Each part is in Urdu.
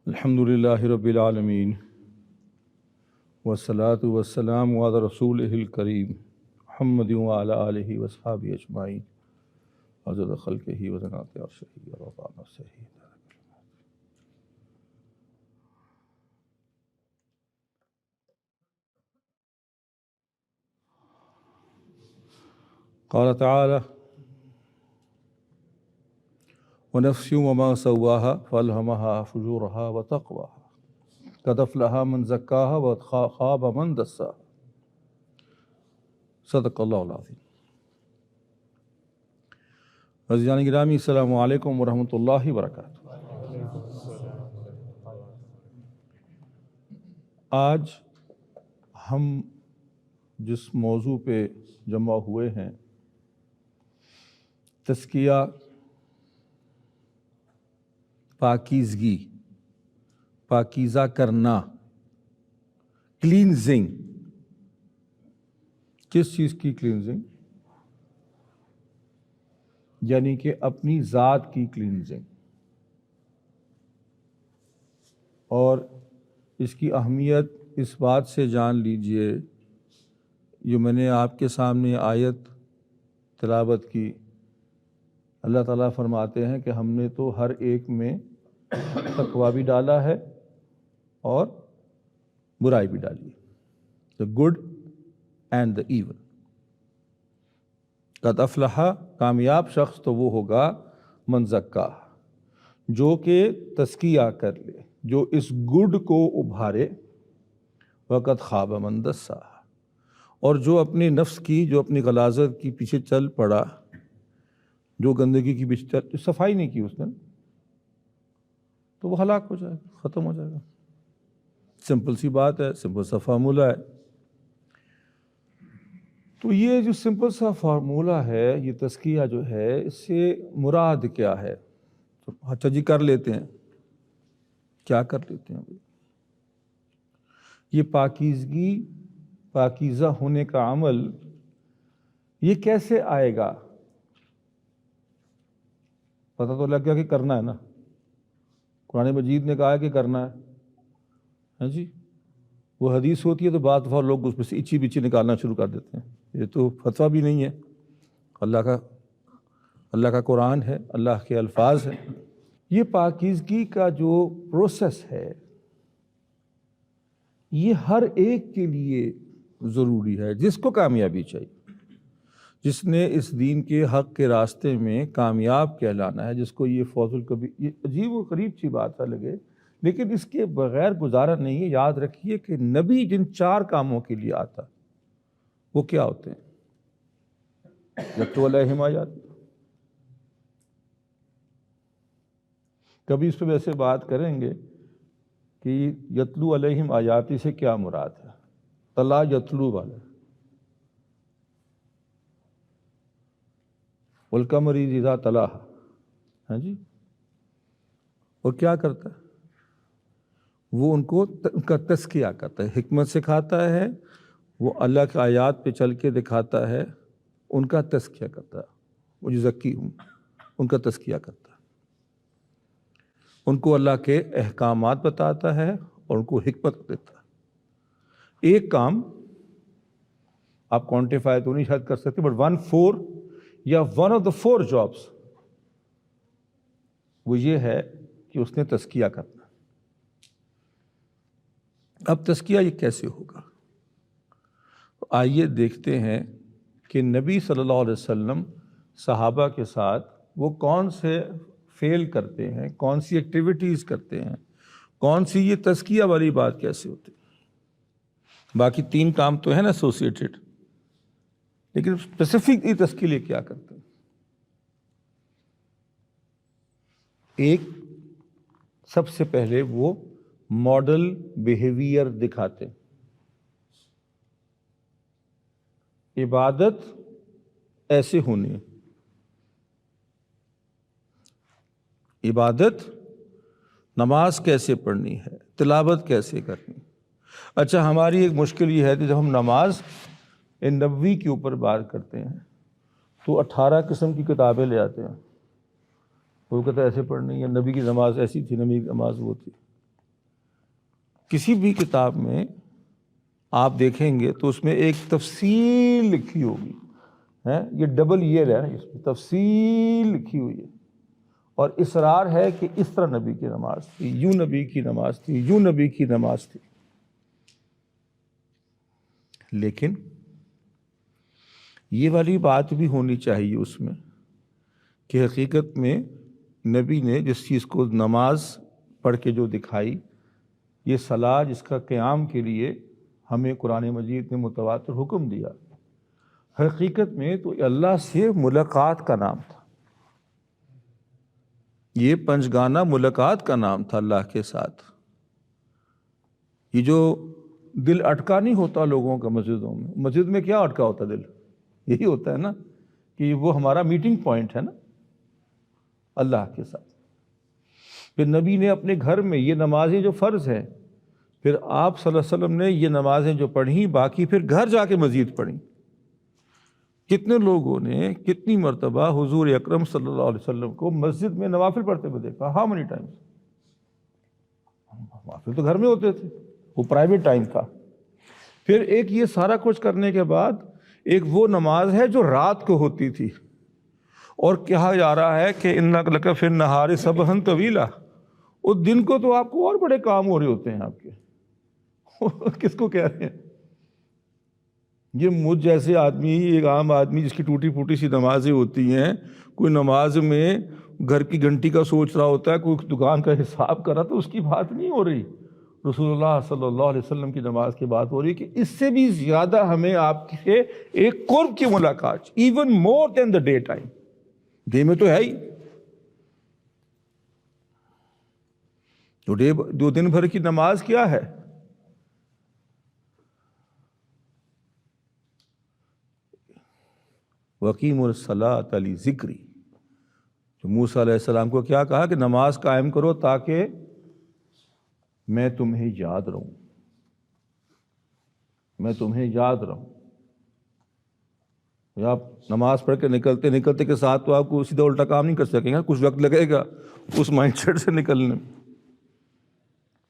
الحمدللہ رب العالمین والصلاة والسلام علی رسولہ الکریم محمد وعلی آلہ وصحبہ اجمعین عدد خلقہ وزنات عرشہ ورضا نفسہ. قال تعالی ونفس وما سواها فألهمها فجورها وتقواها قد أفلح من زكاها وخاب من دساها. صدق اللہ العظیم. عزیزان گرامی، السلام علیکم ورحمۃ اللہ وبرکاتہ. آج ہم جس موضوع پہ جمع ہوئے ہیں، تزکیہ، پاکیزگی، پاکیزہ کرنا، کلینزنگ. کس چیز کی کلینزنگ؟ یعنی کہ اپنی ذات کی کلینزنگ. اور اس کی اہمیت اس بات سے جان لیجئے، جو میں نے آپ کے سامنے آیت تلاوت کی. اللہ تعالیٰ فرماتے ہیں کہ ہم نے تو ہر ایک میں تقویٰ بھی ڈالا ہے اور برائی بھی ڈالی ہے. The good and the evil. قد افلح، کامیاب شخص تو وہ ہوگا من زکا، جو کہ تزکیہ کر لے، جو اس گڈ کو ابھارے. وقد خاب من دسا، اور جو اپنے نفس کی، جو اپنی غلاظت کی پیچھے چل پڑا، جو گندگی کی پیچھے صفائی نہیں کی اس نے، تو وہ ہلاک ہو جائے گا، ختم ہو جائے گا. سمپل سی بات ہے، سمپل سا فارمولہ ہے. تو یہ جو سمپل سا فارمولہ ہے، یہ تزکیہ جو ہے، اس سے مراد کیا ہے؟ تو اچھا جی کر لیتے ہیں. کیا کر لیتے ہیں بھائی؟ یہ پاکیزگی، پاکیزہ ہونے کا عمل، یہ کیسے آئے گا؟ پتہ تو لگ گیا کہ کرنا ہے نا. قرآن مجید نے کہا ہے کہ کرنا ہے. ہاں جی، وہ حدیث ہوتی ہے تو بعض دفعہ لوگ اس میں سے اچھی بچی نکالنا شروع کر دیتے ہیں. یہ تو فتویٰ بھی نہیں ہے، اللہ کا قرآن ہے، اللہ کے الفاظ ہیں. یہ پاکیزگی کا جو پروسیس ہے، یہ ہر ایک کے لیے ضروری ہے، جس کو کامیابی چاہیے، جس نے اس دین کے حق کے راستے میں کامیاب کہلانا ہے، جس کو یہ فوز الکبیر، یہ عجیب و غریب سی بات ہے لگے، لیکن اس کے بغیر گزارا نہیں ہے. یاد رکھیے کہ نبی جن 4 کاموں کے لیے آتا، وہ کیا ہوتے ہیں؟ یتلو علیہم آیات. کبھی اس پہ ویسے بات کریں گے کہ یتلو علیہم آیاتی سے کیا مراد ہے. تلا یتلو والا، والقمر اذا تلاہا. ہاں جی، اور کیا کرتا ہے؟ وہ ان کا تزکیہ کرتا ہے، حکمت سکھاتا ہے، وہ اللہ کی آیات پہ چل کے دکھاتا ہے، ان کا تزکیہ کرتا ہے. وہ جو زکی ہوں، ان کا تزکیہ کرتا ہے، ان کو اللہ کے احکامات بتاتا ہے اور ان کو حکمت دیتا ہے. ایک کام آپ کوانٹیفائی تو نہیں شاید کر سکتے، بٹ 1/4 یا 1 of the 4 جابس وہ یہ ہے کہ اس نے تزکیہ کرنا. اب تزکیہ یہ کیسے ہوگا؟ آئیے دیکھتے ہیں کہ نبی صلی اللہ علیہ وسلم صحابہ کے ساتھ وہ کون سے فیل کرتے ہیں، کون سی ایکٹیویٹیز کرتے ہیں، کون سی یہ تزکیہ والی بات کیسے ہوتی ہے. باقی 3 کام تو ہے نا ایسوسیٹڈ، لیکن اسپیسیفک تزکیے لیے کیا کرتے ہیں؟ ایک، سب سے پہلے وہ ماڈل بیہیویئر دکھاتے ہیں. عبادت ایسے ہونی ہے، عبادت، نماز کیسے پڑھنی ہے، تلاوت کیسے کرنی. اچھا، ہماری ایک مشکل یہ ہے کہ جب ہم نماز نبوی کے اوپر بات کرتے ہیں تو 18 قسم کی کتابیں لے آتے ہیں. وہ کہتا ہے ایسے پڑھنی ہے، نبی کی نماز ایسی تھی، نبی کی نماز وہ تھی. کسی بھی کتاب میں آپ دیکھیں گے تو اس میں ایک تفصیل لکھی ہوگی، یہ ڈبل ایئر ہے، اس میں تفصیل لکھی ہوئی ہے، اور اصرار ہے کہ اس طرح نبی کی نماز تھی، یوں نبی کی نماز تھی، یوں نبی کی نماز تھی۔ لیکن یہ والی بات بھی ہونی چاہیے اس میں کہ حقیقت میں نبی نے جس چیز کو نماز پڑھ کے جو دکھائی، یہ صلاح جس کا قیام کے لیے ہمیں قرآن مجید نے متواتر حکم دیا، حقیقت میں تو اللہ سے ملاقات کا نام تھا، یہ پنجگانہ ملاقات کا نام تھا اللہ کے ساتھ۔ یہ جو دل اٹکا نہیں ہوتا لوگوں کا مسجدوں میں، مسجد میں کیا اٹکا ہوتا دل؟ یہی ہوتا ہے نا کہ وہ ہمارا میٹنگ پوائنٹ ہے نا اللہ کے ساتھ۔ پھر نبی نے اپنے گھر میں یہ نمازیں جو فرض ہیں، پھر آپ صلی اللہ علیہ وسلم نے یہ نمازیں جو پڑھیں، باقی پھر گھر جا کے مزید پڑھیں۔ کتنے لوگوں نے کتنی مرتبہ حضور اکرم صلی اللہ علیہ وسلم کو مسجد میں نوافل پڑھتے ہوئے دیکھا؟ How many Times? نوافل تو گھر میں ہوتے تھے، وہ پرائیویٹ ٹائم تھا۔ پھر ایک یہ سارا کچھ کرنے کے بعد ایک وہ نماز ہے جو رات کو ہوتی تھی، اور کہا جا رہا ہے کہ اِنَّکَ لَکَ فِی النَّہَارِ سَبْحًا طَوِیلًا، اس دن کو تو آپ کو اور بڑے کام ہو رہے ہوتے ہیں آپ کے۔ کس کو کہہ رہے ہیں؟ یہ مجھ جیسے آدمی، ایک عام آدمی جس کی ٹوٹی پھوٹی سی نمازیں ہوتی ہیں، کوئی نماز میں گھر کی گھنٹی کا سوچ رہا ہوتا ہے، کوئی دکان کا حساب کر رہا، تو اس کی بات نہیں ہو رہی۔ رسول اللہ صلی اللہ علیہ وسلم کی نماز کی بات ہو رہی کہ اس سے بھی زیادہ ہمیں آپ کے ایک قرب کی ملاقات، even more than the day time. Day میں تو ہے ہی، جو دن بھر کی نماز کیا ہے؟ وَأَقِیمُوا الصَّلَاةَ لِذِکْرِی، تو موسیٰ علیہ السلام کو کیا کہا کہ نماز قائم کرو تاکہ میں تمہیں یاد رہوں، میں تمہیں یاد رہوں۔ آپ نماز پڑھ کے نکلتے نکلتے کے ساتھ تو آپ کو سیدھا الٹا کام نہیں کر سکیں گے، کچھ وقت لگے گا اس مائنڈ سیٹ سے نکلنے میں،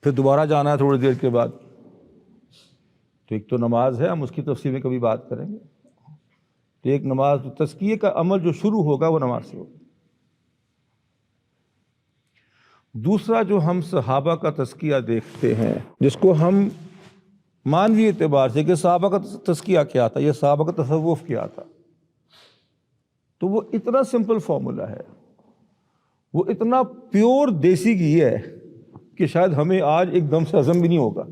پھر دوبارہ جانا ہے تھوڑی دیر کے بعد۔ تو ایک تو نماز ہے، ہم اس کی تفصیل میں کبھی بات کریں گے۔ تو ایک نماز، تزکیے کا عمل جو شروع ہوگا وہ نماز سے ہوگا۔ دوسرا جو ہم صحابہ کا تزکیہ دیکھتے ہیں، جس کو ہم مانوی اعتبار سے کہ صحابہ کا تزکیہ کیا تھا، یہ صحابہ کا تصوف کیا تھا، تو وہ اتنا سمپل فارمولا ہے، وہ اتنا پیور دیسی گھی ہے کہ شاید ہمیں آج ایک دم سے ہضم بھی نہیں ہوگا۔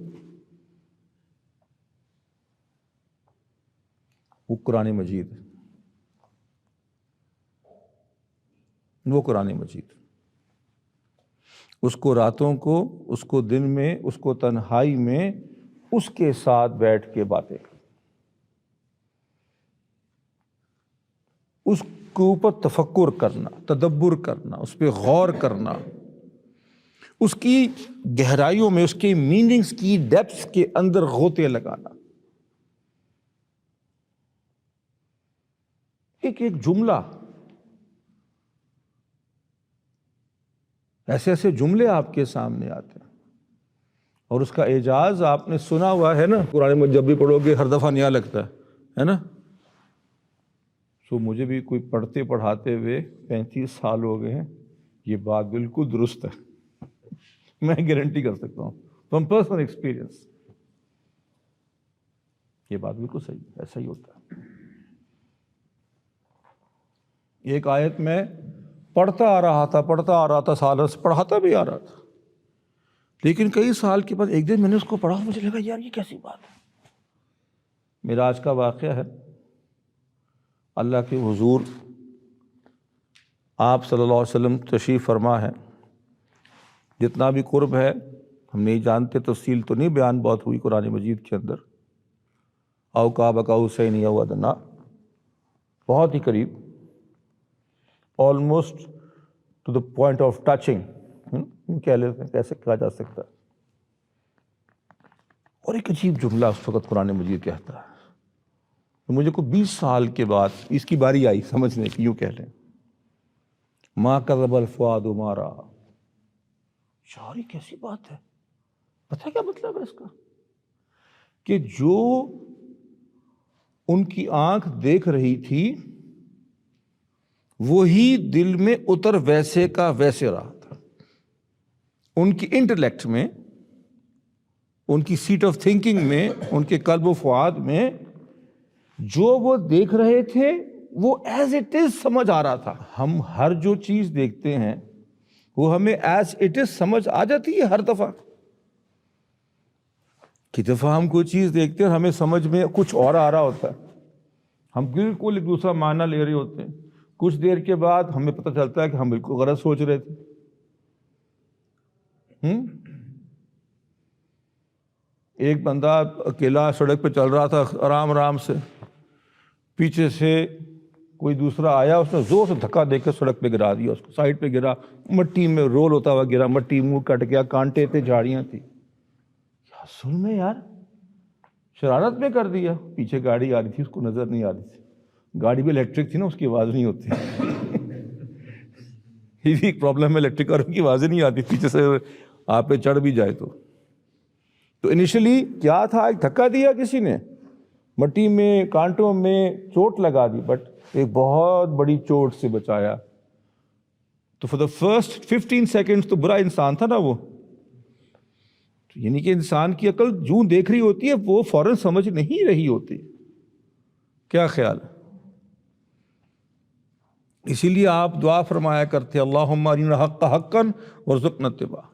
وہ قرآن مجید، وہ قرآن مجید، اس کو راتوں کو، اس کو دن میں، اس کو تنہائی میں اس کے ساتھ بیٹھ کے باتیں، اس کے اوپر تفکر کرنا، تدبر کرنا، اس پہ غور کرنا، اس کی گہرائیوں میں، اس کے میننگز کی ڈیپتھس کے اندر غوطے لگانا۔ ایک ایک جملہ، ایسے ایسے جملے آپ کے سامنے آتے ہیں، اور اس کا اعجاز آپ نے سنا ہوا ہے نا، قرآن میں جب بھی پڑھو گے ہر دفعہ نیا لگتا ہے نا۔ سو مجھے بھی کوئی پڑھتے پڑھاتے ہوئے 35 سال ہو گئے ہیں، یہ بات بالکل درست ہے، میں گارنٹی کر سکتا ہوں فرام پرسنل ایکسپیرئنس، یہ بات بالکل صحیح، ایسا ہی ہوتا ہے۔ ایک آیت میں پڑھتا آ رہا تھا، سالوں سے پڑھاتا بھی آ رہا تھا، لیکن کئی سال کے بعد ایک دن میں نے اس کو پڑھا، مجھے لگا یار یہ کیسی بات ہے۔ معراج کا واقعہ ہے، اللہ کے حضور آپ صلی اللہ علیہ وسلم تشریف فرما ہے، جتنا بھی قرب ہے ہم نہیں جانتے، تفصیل تو نہیں بیان بہت ہوئی قرآن مجید کے اندر، او کعبہ کا حسین او ادنا، بہت ہی قریب، almost to the point of touching کہہ لیتے ہیں، کیسے کہا جا سکتا ہے۔ اور ایک عجیب جملہ اس وقت قرآن مجید کہتا ہے، تو مجھے کو 20 سال کے بعد اس کی باری آئی سمجھنے کی، یوں کہہ لیں، ما کذب الفؤاد ما رأى۔ یار یہ کیسی بات ہے، پتہ کیا مطلب ہے اس کا؟ کہ جو ان کی آنکھ دیکھ رہی تھی وہی دل میں اتر ویسے کا ویسے رہا تھا. ان کی انٹلیکٹ میں، ان کی سیٹ آف تھنکنگ میں، ان کے قلب و فؤاد میں جو وہ دیکھ رہے تھے وہ ایز اٹ از سمجھ آ رہا تھا. ہم ہر جو چیز دیکھتے ہیں وہ ہمیں ایز اٹ از سمجھ آ جاتی ہے ہر دفعہ. کہ دفعہ ہم کوئی چیز دیکھتے ہیں اور ہمیں سمجھ میں کچھ اور آ رہا ہوتا ہے، ہم بالکل ایک دوسرا معنی لے رہے ہوتے ہیں، کچھ دیر کے بعد ہمیں پتہ چلتا ہے کہ ہم بالکل غلط سوچ رہے تھے. ایک بندہ اکیلا سڑک پہ چل رہا تھا آرام آرام سے، پیچھے سے کوئی دوسرا آیا، اس نے زور سے دھکا دے کے سڑک پہ گرا دیا، اس کو سائڈ پہ گرا، مٹی میں رول ہوتا ہوا گرا، مٹی منہ کٹ گیا، کانٹے تھے، جھاڑیاں تھی. ظلم ہے یار، شرارت میں کر دیا. پیچھے گاڑی آ رہی تھی، اس کو نظر نہیں آ رہی تھی، گاڑی بھی الیکٹرک تھی نا، اس کی آواز نہیں ہوتی. یہ بھی ایک پرابلم ہے، الیکٹرک کاروں کی آوازیں نہیں آتی پیچھے سے آپ پہ چڑھ بھی جائے تو انیشلی کیا تھا، ایک دھکا دیا کسی نے، مٹی میں کانٹوں میں چوٹ لگا دی، بٹ ایک بہت بڑی چوٹ سے بچایا. تو فار دا فرسٹ 15 سیکنڈ تو برا انسان تھا نا وہ. یعنی کہ انسان کی عقل جو دیکھ رہی ہوتی ہے وہ فوراً سمجھ نہیں رہی ہوتی. کیا خیال ہے؟ اسی لیے آپ دعا فرمایا کرتے اللہم ارنا الحق حقا وارزقنا اتباعہ.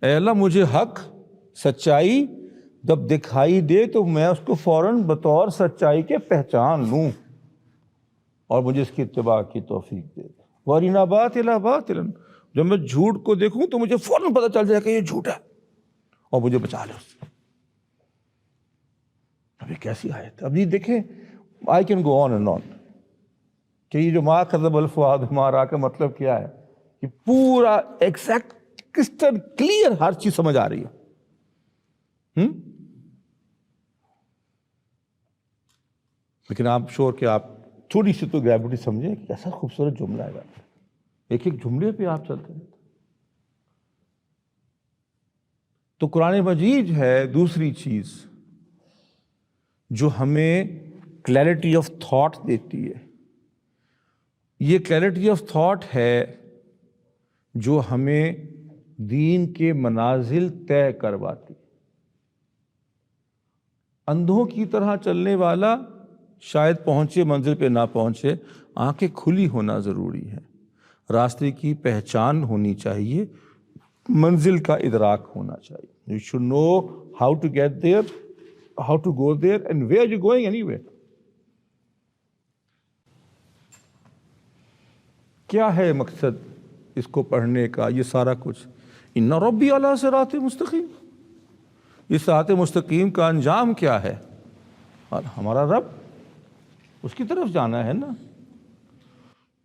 اے اللہ مجھے حق، سچائی جب دکھائی دے تو میں اس کو فوراً بطور سچائی کے پہچان لوں اور مجھے اس کی اتباع کی توفیق دے. وارنا باطلا باطلا، جب میں جھوٹ کو دیکھوں تو مجھے فوراً پتہ چل جائے کہ یہ جھوٹ ہے اور مجھے بچا لے اس سے. اب یہ کیسی آیت ہے؟ اب یہ دیکھیں، I can go on and on کہ یہ جو ما کذب الفؤاد ما رأى کا مطلب کیا ہے، کہ پورا ایگزیکٹ کرسٹل کلیئر ہر چیز سمجھ آ رہی ہے. لیکن آپ شور کہ آپ تھوڑی سی تو گریوٹی سمجھیں کہ ایسا خوبصورت جملہ ہے، ایک ایک جملے پہ آپ چلتے ہیں. تو قرآن مجید ہے دوسری چیز جو ہمیں کلیئرٹی آف تھاٹ دیتی ہے. یہ کلیئرٹی آف تھاٹ ہے جو ہمیں دین کے منازل طے کرواتی. اندھوں کی طرح چلنے والا شاید پہنچے منزل پہ نہ پہنچے، آنکھیں کھلی ہونا ضروری ہے، راستے کی پہچان ہونی چاہیے، منزل کا ادراک ہونا چاہیے. You should know how to get there, how to go there, and where you're going anyway. کیا ہے مقصد اس کو پڑھنے کا؟ یہ سارا کچھ ان ربی علی صراط مستقیم. اس صراط مستقیم کا انجام کیا ہے؟ اور ہمارا رب، اس کی طرف جانا ہے نا.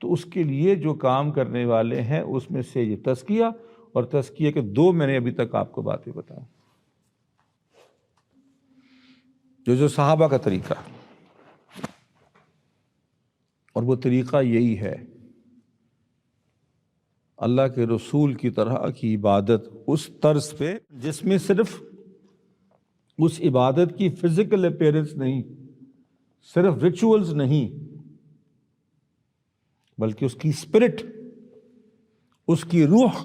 تو اس کے لیے جو کام کرنے والے ہیں اس میں سے یہ تزکیہ، اور تزکیہ کے دو میں نے ابھی تک آپ کو باتیں بتائیں. جو صحابہ کا طریقہ، اور وہ طریقہ یہی ہے، اللہ کے رسول کی طرح کی عبادت اس طرز پہ جس میں صرف اس عبادت کی فزیکل اپیرنس نہیں، صرف ریچولز نہیں، بلکہ اس کی اسپرٹ، اس کی روح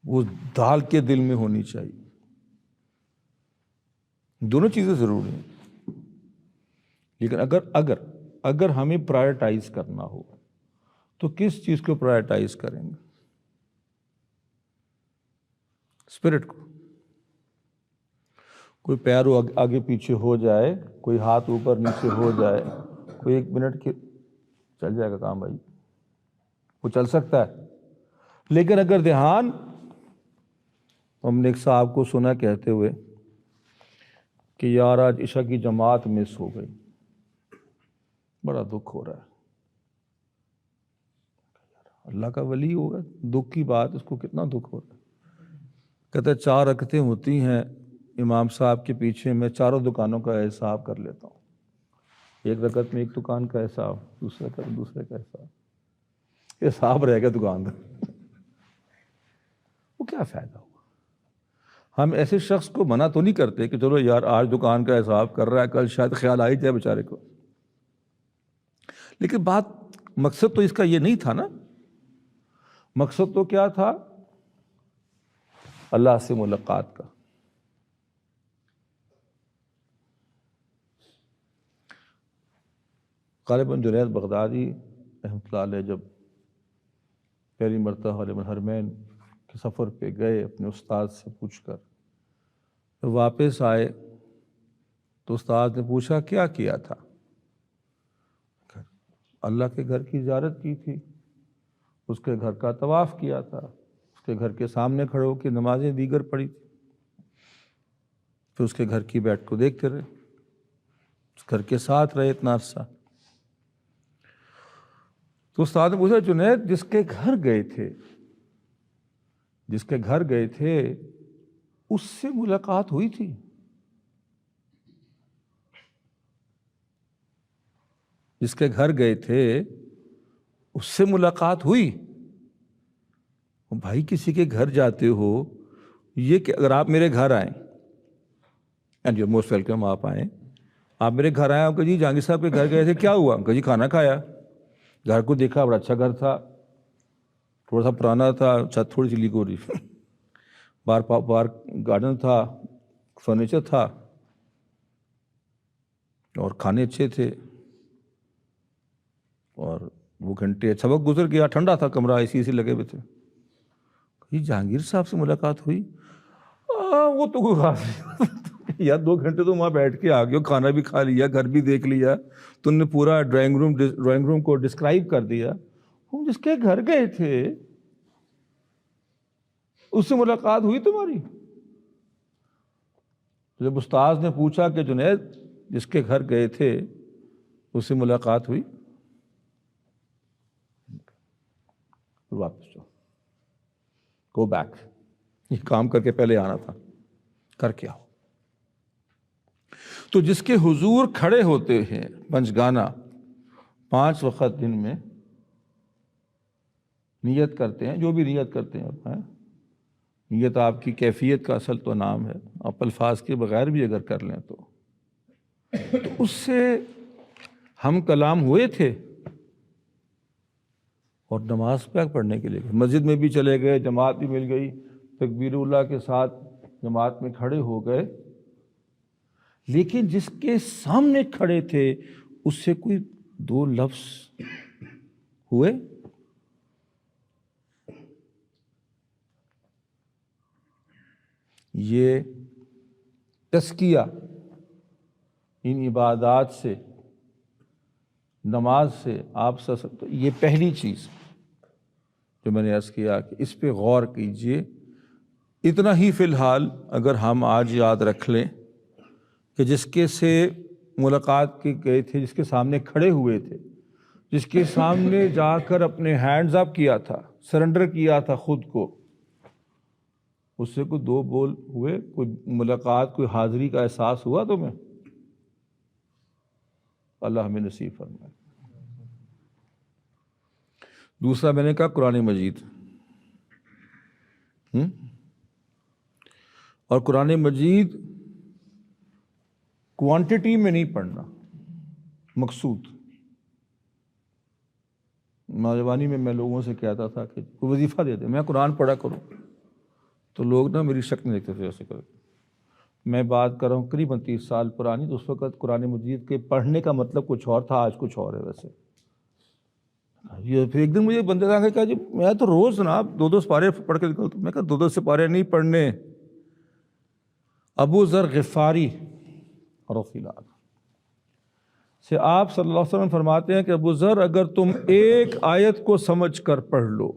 وہ ڈال کے دل میں ہونی چاہیے. دونوں چیزیں ضروری ہیں. لیکن اگر ہمیں پرائرٹائز کرنا ہو تو کس چیز کو پرائرٹائز کریں گے؟ اسپرٹ کو. کوئی پیر آگے پیچھے ہو جائے، کوئی ہاتھ اوپر نیچے ہو جائے، کوئی 1 منٹ کے چل جائے گا کام بھائی، وہ چل سکتا ہے. لیکن اگر دھیان، ہم نے ایک صاحب کو سنا کہتے ہوئے کہ یار آج عشاء کی جماعت مس ہو گئی، بڑا دکھ ہو رہا ہے. اللہ کا ولی ہوگا، دکھ کی بات، اس کو کتنا دکھ ہو رہا ہے. کہتے 4 رکعتیں ہوتی ہیں امام صاحب کے پیچھے، میں چاروں دکانوں کا حساب کر لیتا ہوں. 1 رکعت میں 1 دکان کا حساب، دوسرے کا حساب، حساب رہ گیا دکان کا. وہ کیا فائدہ ہوگا؟ ہم ایسے شخص کو منع تو نہیں کرتے کہ چلو یار آج دکان کا حساب کر رہا ہے، کل شاید خیال آ ہی جائے بیچارے کو، لیکن مقصد تو اس کا یہ نہیں تھا نا. مقصد تو کیا تھا؟ اللہ سے ملاقات کا. غالباً جنید بغدادی رحمۃ اللہ علیہ جب پہلی مرتبہ حرمین کے سفر پہ گئے اپنے استاد سے پوچھ کر، جب واپس آئے تو استاد نے پوچھا کیا کیا تھا؟ اللہ کے گھر کی زیارت کی تھی، اس کے گھر کا طواف کیا تھا، اس کے گھر کے سامنے کھڑے ہو کے نمازیں دیگر پڑھی تھی، پھر اس کے گھر کی بیٹھ کو دیکھتے رہے، اس گھر کے ساتھ رہے اتنا عرصہ. تو استاد نے پوچھا جنید جس کے گھر گئے تھے اس سے ملاقات ہوئی تھی؟ جس کے گھر گئے تھے اس سے ملاقات ہوئی؟ بھائی کسی کے گھر جاتے ہو، یہ کہ اگر آپ میرے گھر آئیں، اینڈ یو موسٹ ویلکم، آپ آئیں، آپ میرے گھر آئے، آپ کہ جی جہانگیر صاحب کے گھر گئے تھے، کیا ہوا؟ کہ جی کھانا کھایا، گھر کو دیکھا، بڑا اچھا گھر تھا، تھوڑا سا پرانا تھا، چھت تھوڑی سی لیک ہو رہی، باہر گارڈن تھا، فرنیچر تھا، اور کھانے اچھے تھے، اور وہ گھنٹے اچھا وقت گزر گیا، ٹھنڈا تھا کمرہ، اے سی لگے ہوئے تھے. جی جہانگیر صاحب سے ملاقات ہوئی؟ وہ تو کوئی خاص نہیں یا 2 گھنٹے تو وہاں بیٹھ کے آ گئے، کھانا بھی کھا لیا، گھر بھی دیکھ لیا، تم نے پورا ڈرائنگ روم کو ڈسکرائب کر دیا. ہم جس کے گھر گئے تھے اس سے ملاقات ہوئی تمہاری؟ جب استاذ نے پوچھا کہ جنید جس کے گھر گئے تھے اس سے ملاقات ہوئی؟ واپس جاؤ، گو بیک، یہ کام کر کے پہلے آنا تھا، کر کے آؤ. تو جس کے حضور کھڑے ہوتے ہیں پنجگانہ 5 وقت دن میں نیت کرتے ہیں، جو بھی نیت کرتے ہیں، نیت آپ کی کیفیت کا اصل تو نام ہے، آپ الفاظ کے بغیر بھی اگر کر لیں تو اس سے ہم کلام ہوئے تھے. اور نماز پڑھنے کے لیے مسجد میں بھی چلے گئے، جماعت بھی مل گئی، تکبیر اللہ کے ساتھ جماعت میں کھڑے ہو گئے، لیکن جس کے سامنے کھڑے تھے اس سے کوئی 2 لفظ ہوئے؟ یہ تزکیہ ان عبادات سے، نماز سے آپ یہ پہلی چیز جو میں نے عرض کیا کہ اس پہ غور کیجئے. اتنا ہی فی الحال اگر ہم آج یاد رکھ لیں کہ جس کے سے ملاقات کے گئے تھے، جس کے سامنے کھڑے ہوئے تھے، جس کے سامنے جا کر اپنے ہینڈز اپ کیا تھا، سرنڈر کیا تھا خود کو، اس سے کوئی 2 بول ہوئے، کوئی ملاقات، کوئی حاضری کا احساس ہوا تمہیں؟ اللہ ہمیں نصیب فرمائے. دوسرا میں نے کہا قرآن مجید، اور قرآن مجید کوانٹٹی میں نہیں پڑھنا، مقصود. نوجوانی میں لوگوں سے کہتا تھا کہ کوئی وظیفہ دے دے، میں قرآن پڑھا کروں، تو لوگ نا میری شک نہیں دیکھتے تھے ایسے کر کے. میں بات کر رہا ہوں قریباً 30 سال پرانی، تو اس وقت قرآن مجید کے پڑھنے کا مطلب کچھ اور تھا، آج کچھ اور ہے. ویسے پھر ایک دن مجھے بندے نے کہا جی میں تو روز جناب 2 سپارے پڑھ کے نکلتا ہوں. میں کہا 2 سپارے نہیں پڑھنے. ابو ذر غفاری رضی اللہ عنہ سے آپ صلی اللہ علیہ وسلم فرماتے ہیں کہ ابو ذر اگر تم ایک آیت کو سمجھ کر پڑھ لو،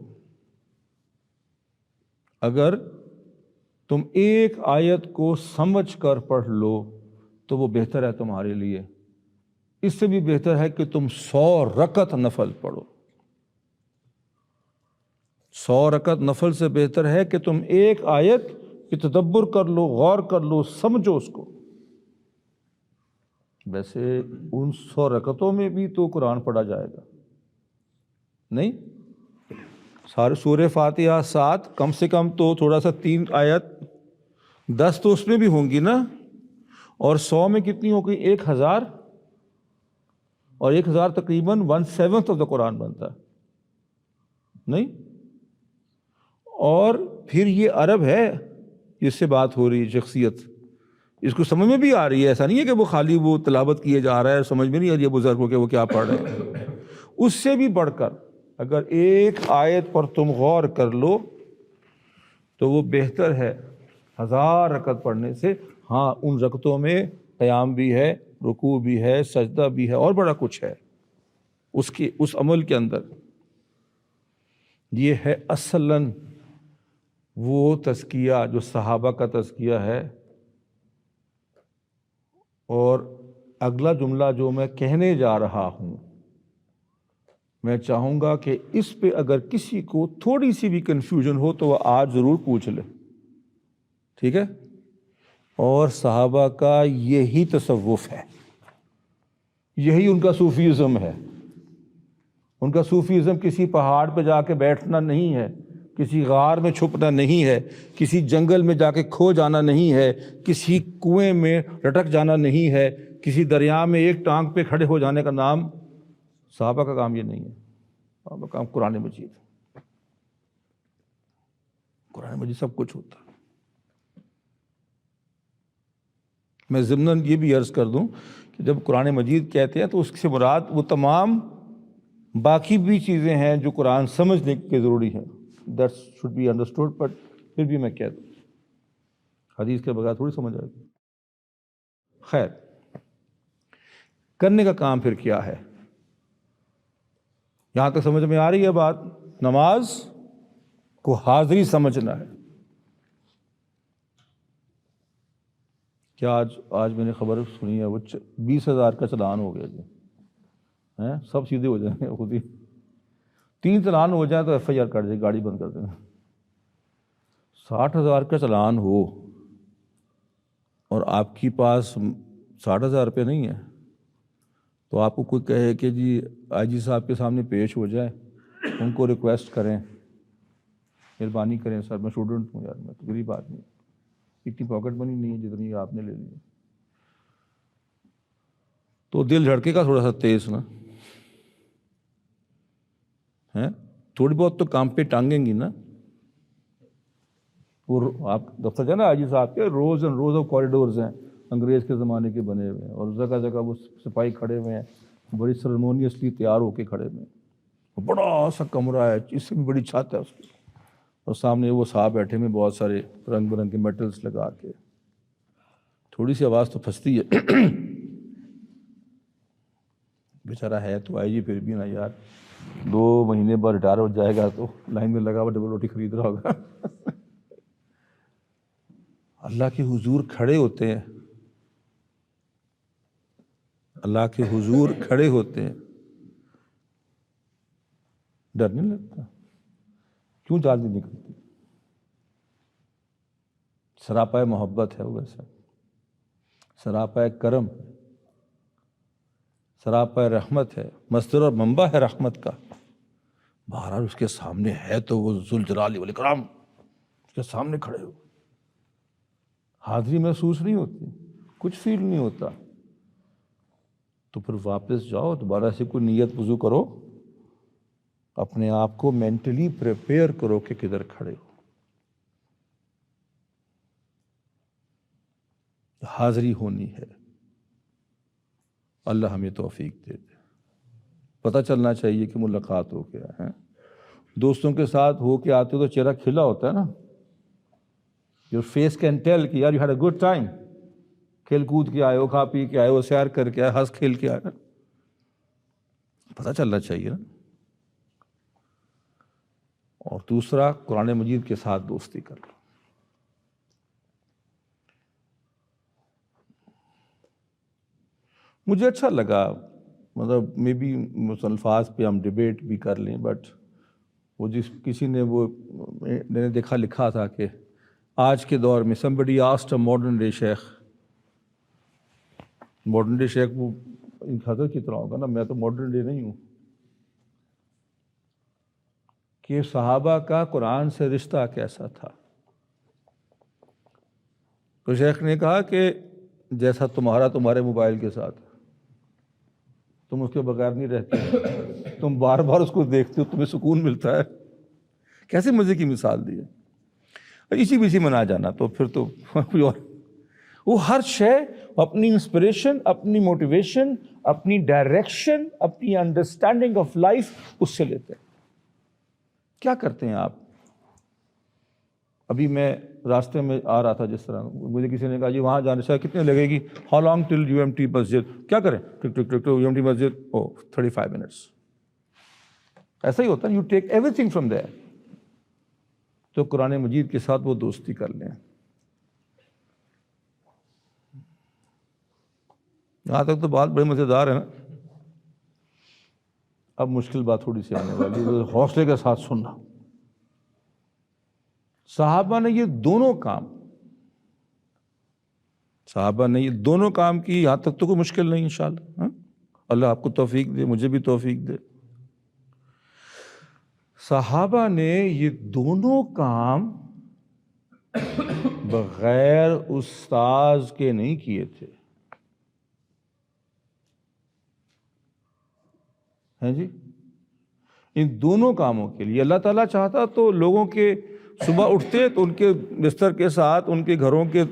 اگر تم ایک آیت کو سمجھ کر پڑھ لو تو وہ بہتر ہے تمہارے لیے. اس سے بھی بہتر ہے کہ تم 100 رکعت نفل پڑھو. 100 رکعت نفل سے بہتر ہے کہ تم ایک آیت کی تدبر کر لو، غور کر لو، سمجھو اس کو. ویسے ان 100 رکعتوں میں بھی تو قرآن پڑھا جائے گا نہیں؟ سارے سورہ فاتحہ 7، کم سے کم تو تھوڑا سا 3 آیت 10 تو اس میں بھی ہوں گی نا، اور 100 میں کتنی ہو گئی؟ 1000، اور 1000 تقریباً 1/7 آف دا قرآن بنتا ہے، نہیں؟ اور پھر یہ عرب ہے جس سے بات ہو رہی ہے، شخصیت اس کو سمجھ میں بھی آ رہی ہے، ایسا نہیں ہے کہ وہ خالی وہ تلاوت کیے جا رہا ہے، سمجھ میں نہیں آ رہی ہے بزرگوں کے وہ کیا پڑھ رہے ہیں۔ اس سے بھی بڑھ کر اگر ایک آیت پر تم غور کر لو تو وہ بہتر ہے 1000 رکعت پڑھنے سے۔ ہاں، ان رکعتوں میں قیام بھی ہے، رکوع بھی ہے، سجدہ بھی ہے، اور بڑا کچھ ہے اس عمل کے اندر۔ یہ ہے اصلاً وہ تزکیہ جو صحابہ کا تزکیہ ہے۔ اور اگلا جملہ جو میں کہنے جا رہا ہوں، میں چاہوں گا کہ اس پہ اگر کسی کو تھوڑی سی بھی کنفیوژن ہو تو وہ آج ضرور پوچھ لے، ٹھیک ہے؟ اور صحابہ کا یہی تصوف ہے، یہی ان کا صوفیزم ہے۔ ان کا صوفیزم کسی پہاڑ پہ جا کے بیٹھنا نہیں ہے، کسی غار میں چھپنا نہیں ہے، کسی جنگل میں جا کے کھو جانا نہیں ہے، کسی کنویں میں لٹک جانا نہیں ہے، کسی دریا میں ایک ٹانگ پہ کھڑے ہو جانے کا نام صحابہ کا کام یہ نہیں ہے۔ صحابہ کا کام قرآن مجید، قرآن مجید سب کچھ ہوتا ہے۔ میں ضمناً یہ بھی عرض کر دوں کہ جب قرآن مجید کہتے ہیں تو اس سے مراد وہ تمام باقی بھی چیزیں ہیں جو قرآن سمجھنے کے ضروری ہیں، that should be understood, but پھر بھی میں کہہ دوں حدیث کے بغیر تھوڑی سمجھ آئے گی۔ خیر، کرنے کا کام پھر کیا ہے؟ یہاں تک سمجھ میں آ رہی ہے بات؟ نماز کو حاضری سمجھنا ہے۔ کیا آج میں نے خبر سنی ہے وہ 20,000 کا چلان ہو گیا جی، سب سیدھے ہو جائیں گے خود ہی۔ 3 چلان ہو جائیں تو FIR کٹ جائے، گاڑی بند کر دیں گے۔ 60,000 کا چلان ہو اور آپ کے پاس 60,000 روپے نہیں ہے تو آپ کو کوئی کہے کہ جی IG صاحب کے سامنے پیش ہو جائے، ان کو ریکویسٹ کریں، مہربانی کریں سر میں اسٹوڈنٹ ہوں، یار میں تو غریب آدمی ہوں، اتنی پاکٹ منی نہیں ہے جتنی آپ نے لے لی، تو دل دھڑکے کا تھوڑا سا تیز نا ہے، تھوڑی بہت تو کام پہ ٹانگیں گی نا۔ وہ آپ دفتر جانا IG صاحب کے rows and rows of corridors ہیں، انگریز کے زمانے کے بنے ہوئے ہیں، اور جگہ جگہ وہ سپاہی کھڑے ہوئے ہیں، بڑی سیریمونیسلی تیار ہو کے کھڑے ہوئے ہیں، بڑا سا کمرہ ہے، اس سے بھی بڑی چھت ہے اس کی، اور سامنے وہ صاحب بیٹھے میں بہت سارے رنگ برنگ کے میٹلز لگا کے، تھوڑی سی آواز تو پھنستی ہے۔ بیچارہ ہے تو IG پھر بھی نا یار، 2 مہینے بعد ریٹائر ہو جائے گا تو لائن میں لگا ہوا ڈبل روٹی خرید رہا ہوگا۔ اللہ کے حضور کھڑے ہوتے ہیں، اللہ کے حضور کھڑے ہوتے ہیں، ڈر نہیں لگتا؟ کیوں جان نہیں نکلتی؟ سراپا محبت ہے، وہ ویسا سراپا کرم، سراپا رحمت ہے، مصدر اور منبع ہے رحمت کا۔ بہرحال اس کے سامنے ہے تو وہ ذوالجلال والاکرام، اس کے سامنے کھڑے ہو، حاضری محسوس نہیں ہوتی، کچھ فیل نہیں ہوتا، تو پھر واپس جاؤ، دوبارہ سے کوئی نیت وضو کرو، اپنے آپ کو مینٹلی پریپیئر کرو کہ کدھر کھڑے ہو۔ حاضری ہونی ہے، اللہ ہمیں توفیق دے دے۔ پتہ چلنا چاہیے کہ ملاقات ہو گیا ہے، دوستوں کے ساتھ ہو کے آتے تو چہرہ کھلا ہوتا ہے نا، یور فیس کین ٹیل کہ یار you had a good time, کھیل کود کے آئے ہو، کھا پی کے آئے ہو، سیر کر کے آئے، ہنس کھیل کے آئے، پتہ چلنا چاہیے نا۔ اور دوسرا، قرآن مجید کے ساتھ دوستی کر لو۔ مجھے اچھا لگا، مطلب مے بی الفاظ پہ ہم ڈیبیٹ بھی کر لیں، بٹ وہ کسی نے وہ میں نے دیکھا لکھا تھا کہ آج کے دور میں somebody asked a modern day Sheikh, modern day شیخ وہ حضرت کی طرح ہوگا نا، میں تو ماڈرن ڈے نہیں ہوں، کہ صحابہ کا قرآن سے رشتہ کیسا تھا؟ تو شیخ نے کہا کہ جیسا تمہارے موبائل کے ساتھ، تم اس کے بغیر نہیں رہتے، تم بار بار اس کو دیکھتے ہو، تمہیں سکون ملتا ہے. کیسے مزے کی مثال دی ہے. اسی میں نہ جانا تو پھر تو کوئی اور. وہ ہر شے اپنی انسپریشن، اپنی موٹیویشن، اپنی ڈائریکشن، اپنی انڈرسٹینڈنگ آف لائف اس سے لیتے ہیں. کیا کرتے ہیں آپ؟ ابھی میں راستے میں آ رہا تھا، جس طرح مجھے کسی نے کہا جی وہاں جانے سے کتنے لگے گی، ہاؤ لانگ ٹل UMT مسجد، کیا کریں، ٹک ٹک ٹک UMT مسجد، 35 منٹس. ایسا ہی ہوتا ہے، you take everything from there. تو قرآن مجید کے ساتھ وہ دوستی کر لیں. یہاں تک تو بات بڑی مزیدار ہے نا. اب مشکل بات تھوڑی سی آنے والی ہے، حوصلے کے ساتھ سننا. صحابہ نے یہ دونوں کام کی. یہاں تک تو کوئی مشکل نہیں انشاءاللہ. اللہ آپ کو توفیق دے، مجھے بھی توفیق دے. صحابہ نے یہ دونوں کام بغیر استاذ کے نہیں کیے تھے. ہیں جی، ان دونوں کاموں کے لیے اللہ تعالیٰ چاہتا تو لوگوں کے صبح اٹھتے تو ان کے بستر کے ساتھ ان کے گھروں کے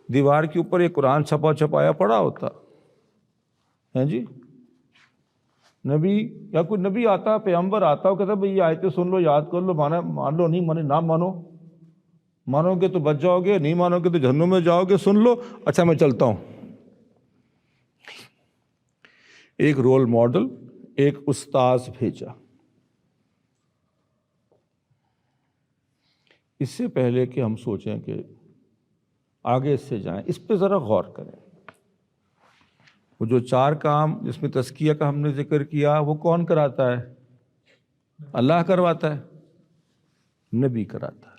دیوار کے اوپر ایک قرآن چھپایا پڑا ہوتا. ہیں جی، نبی یا کوئی نبی آتا، پیغمبر آتا، وہ کہتا بھئی یہ آیتیں سن لو، یاد کر لو، مان لو، نہیں نہ مانو گے تو بچ جاؤ گے، نہیں مانو گے تو جہنم میں جاؤ گے، سن لو، اچھا میں چلتا ہوں. ایک رول ماڈل، ایک استاذ بھیجا. اس سے پہلے کہ ہم سوچیں کہ آگے اس سے جائیں، اس پہ ذرا غور کریں. وہ جو 4 کام جس میں تزکیہ کا ہم نے ذکر کیا، وہ کون کراتا ہے؟ اللہ کرواتا ہے، نبی کراتا ہے.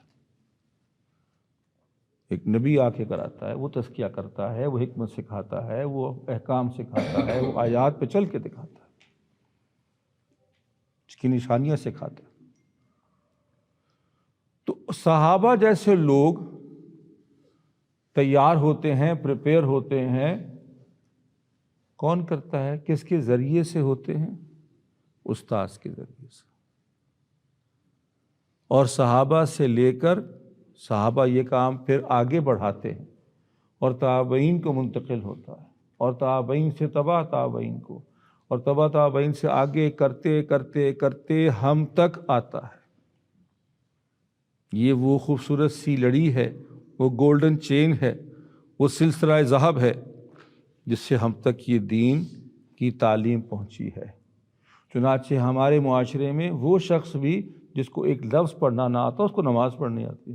ایک نبی آ کے کراتا ہے، وہ تزکیہ کرتا ہے، وہ حکمت سکھاتا ہے، وہ احکام سکھاتا ہے، وہ آیات پہ چل کے دکھاتا ہے، اس کی نشانیاں سکھاتا ہے. تو صحابہ جیسے لوگ تیار ہوتے ہیں، پریپیئر ہوتے ہیں. کون کرتا ہے؟ کس کے ذریعے سے ہوتے ہیں؟ استاذ کے ذریعے سے. اور صحابہ سے لے کر صحابہ یہ کام پھر آگے بڑھاتے ہیں اور تابعین کو منتقل ہوتا ہے، اور تابعین سے تبع تابعین کو، اور تبع تابعین سے آگے کرتے کرتے کرتے ہم تک آتا ہے. یہ وہ خوبصورت سی لڑی ہے، وہ گولڈن چین ہے، وہ سلسلہ ذہب ہے جس سے ہم تک یہ دین کی تعلیم پہنچی ہے. چنانچہ ہمارے معاشرے میں وہ شخص بھی جس کو ایک لفظ پڑھنا نہ آتا، اس کو نماز پڑھنی آتی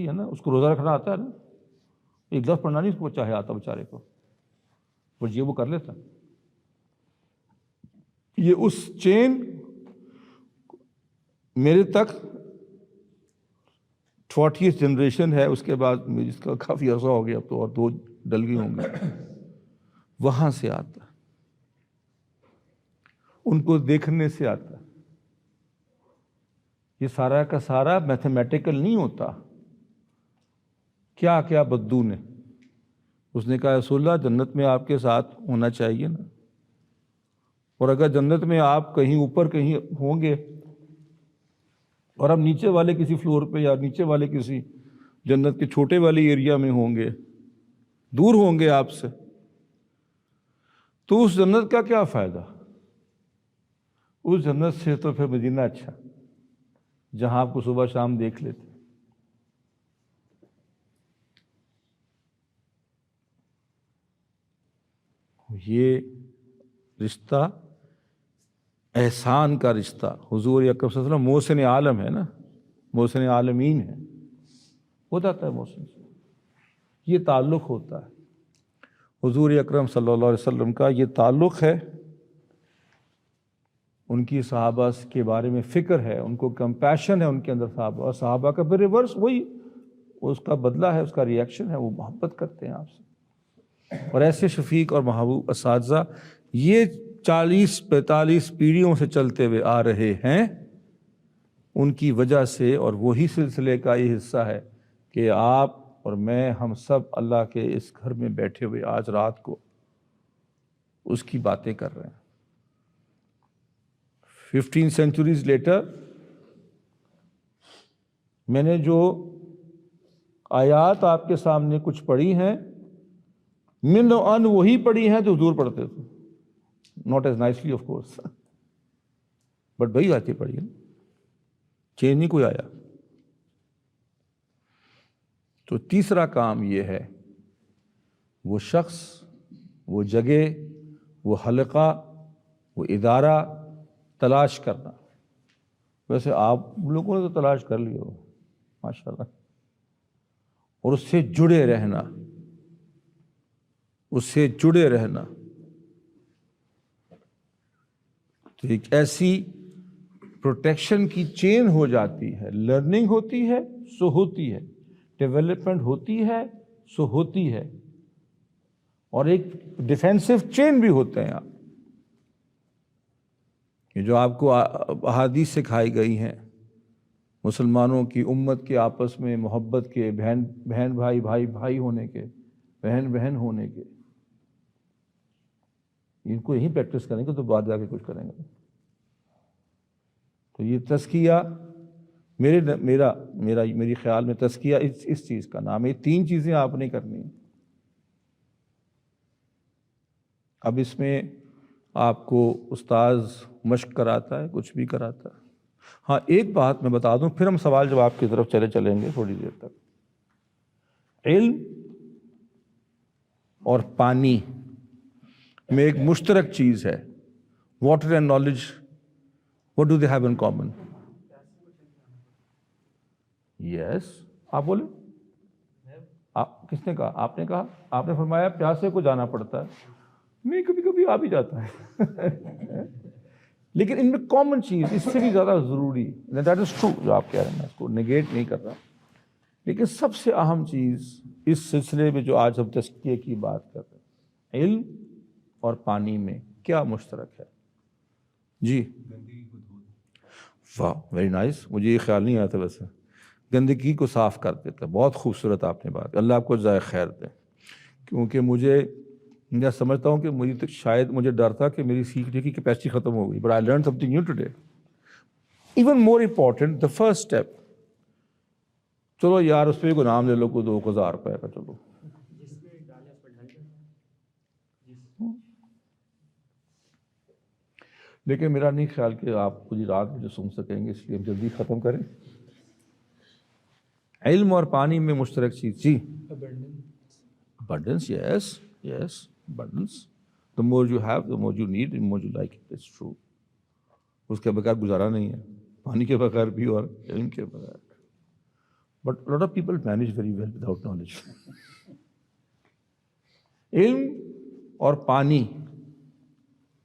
ہے نا، اس کو روزہ رکھنا آتا ہے نا، ایک لفظ پڑھنا نہیں اس کو چاہے آتا بیچارے کو، یہ وہ کر لیتا. یہ اس چین میرے تک 40th جنریشن ہے، اس کے بعد جس کا کافی عرصہ ہو گیا، اب تو اور 2 ڈل گئی ہوں گے، وہاں سے آتا، ان کو دیکھنے سے آتا. یہ سارا کا سارا میتھمیٹیکل نہیں ہوتا. کیا کیا بدو نے، اس نے کہا رسول اللہ جنت میں آپ کے ساتھ ہونا چاہیے نا، اور اگر جنت میں آپ کہیں اوپر کہیں ہوں گے اور ہم نیچے والے کسی فلور پہ یا نیچے والے کسی جنت کے چھوٹے والے ایریا میں ہوں گے، دور ہوں گے آپ سے، تو اس جنت کا کیا فائدہ؟ اس جنت سے تو پھر مدینہ اچھا، جہاں آپ کو صبح شام دیکھ لیتے. یہ رشتہ احسان کا رشتہ، حضور اکرم صلی اللہ علیہ وسلم محسن عالم ہے نا، محسن عالمین ہے، ہو جاتا ہے محسن سے، یہ تعلق ہوتا ہے. حضور اکرم صلی اللہ علیہ وسلم کا یہ تعلق ہے، ان کی صحابہ کے بارے میں فکر ہے، ان کو کمپیشن ہے ان کے اندر صحابہ، اور صحابہ کا پھر ریورس وہی اس کا بدلہ ہے، اس کا ریئیکشن ہے، وہ محبت کرتے ہیں آپ سے. اور ایسے شفیق اور محبوب اساتذہ یہ 40-45 پیڑھیوں سے چلتے ہوئے آ رہے ہیں، ان کی وجہ سے، اور وہی سلسلے کا یہ حصہ ہے کہ آپ اور میں ہم سب اللہ کے اس گھر میں بیٹھے ہوئے آج رات کو اس کی باتیں کر رہے ہیں. 15 centuries لیٹر میں نے جو آیات آپ کے سامنے کچھ پڑھی ہیں من و ان وہی پڑھی ہیں جو حضور پڑھتے تھے. Not as nicely of course, but وہی آتی پڑھی ہے, چینج نہیں کوئی آیا. تو تیسرا کام یہ ہے, وہ شخص, وہ جگہ, وہ حلقہ, وہ ادارہ تلاش کرنا. ویسے آپ لوگوں نے تو تلاش کر لیا ہو ماشاء اللہ, اور اس سے جڑے رہنا, اس سے جڑے رہنا. تو ایک ایسی پروٹیکشن کی چین ہو جاتی ہے. لرننگ ہوتی ہے سو ہوتی ہے, ڈیولپمنٹ ہوتی ہے سو ہوتی ہے, اور ایک ڈیفینسو چین بھی ہوتے ہیں آپ, یہ جو آپ کو احادیث سکھائی گئی ہیں مسلمانوں کی امت کے آپس میں محبت کے, بہن بھائی بھائی بھائی ہونے کے, بہن بہن ہونے کے, ان کو یہی پریکٹس کریں گے تو بعد جا کے کچھ کریں گے. تو یہ تزکیہ میری خیال میں تزکیہ اس چیز کا نام ہے. یہ 3 چیزیں آپ نے کرنی ہیں. اب اس میں آپ کو استاذ مشق کراتا ہے, کچھ بھی کراتا ہے. ہاں ایک بات میں بتا دوں, پھر ہم سوال جواب کی طرف چلیں گے تھوڑی دیر تک. علم اور پانی میں ایک مشترک چیز ہے. Water and knowledge, what do they have in common? Yes, آپ بولیں. کس نے کہا؟ آپ نے کہا. آپ نے فرمایا پیاسے کو جانا پڑتا ہے. میں کبھی کبھی آ بھی جاتا ہے لیکن ان میں کامن چیز اس سے بھی زیادہ ضروری, دیٹ از ٹرو جو آپ کہہ رہے ہیں, میں اس کو نگیٹ نہیں کر رہا, لیکن سب سے اہم چیز اس سلسلے میں جو آج ہم تزکیے کی بات کر رہے ہیں, علم اور پانی میں کیا مشترک ہے؟ جی واہ, ویری نائس. مجھے یہ خیال نہیں آیا تھا. ویسے گندگی کو صاف کر دیتا ہے. بہت خوبصورت آپ نے بات. اللہ آپ کو جزائے خیر دے. کیونکہ میں سمجھتا ہوں کہ شاید مجھے ڈر تھا کہ میری سیکھنے کی کیپیسٹی ختم ہو گئی, but I learn some thing new today. Even more important the first step. چلو یار اس پہ کوئی نام لے لو, کوئی 2000 روپے کا, چلو لیکن میرا نہیں خیال کہ آپ پوری رات مجھے سن سکیں گے, اس لیے ہم جلدی ختم کریں. علم اور پانی میں مشترک چیز, جی abundance, yes, abundance. The more you have, the more you need, the more you like it. It's true. اس کے بغیر گزارا نہیں ہے, پانی کے بغیر بھی اور علم کے بغیر. But a lot of people manage very well without knowledge. علم اور پانی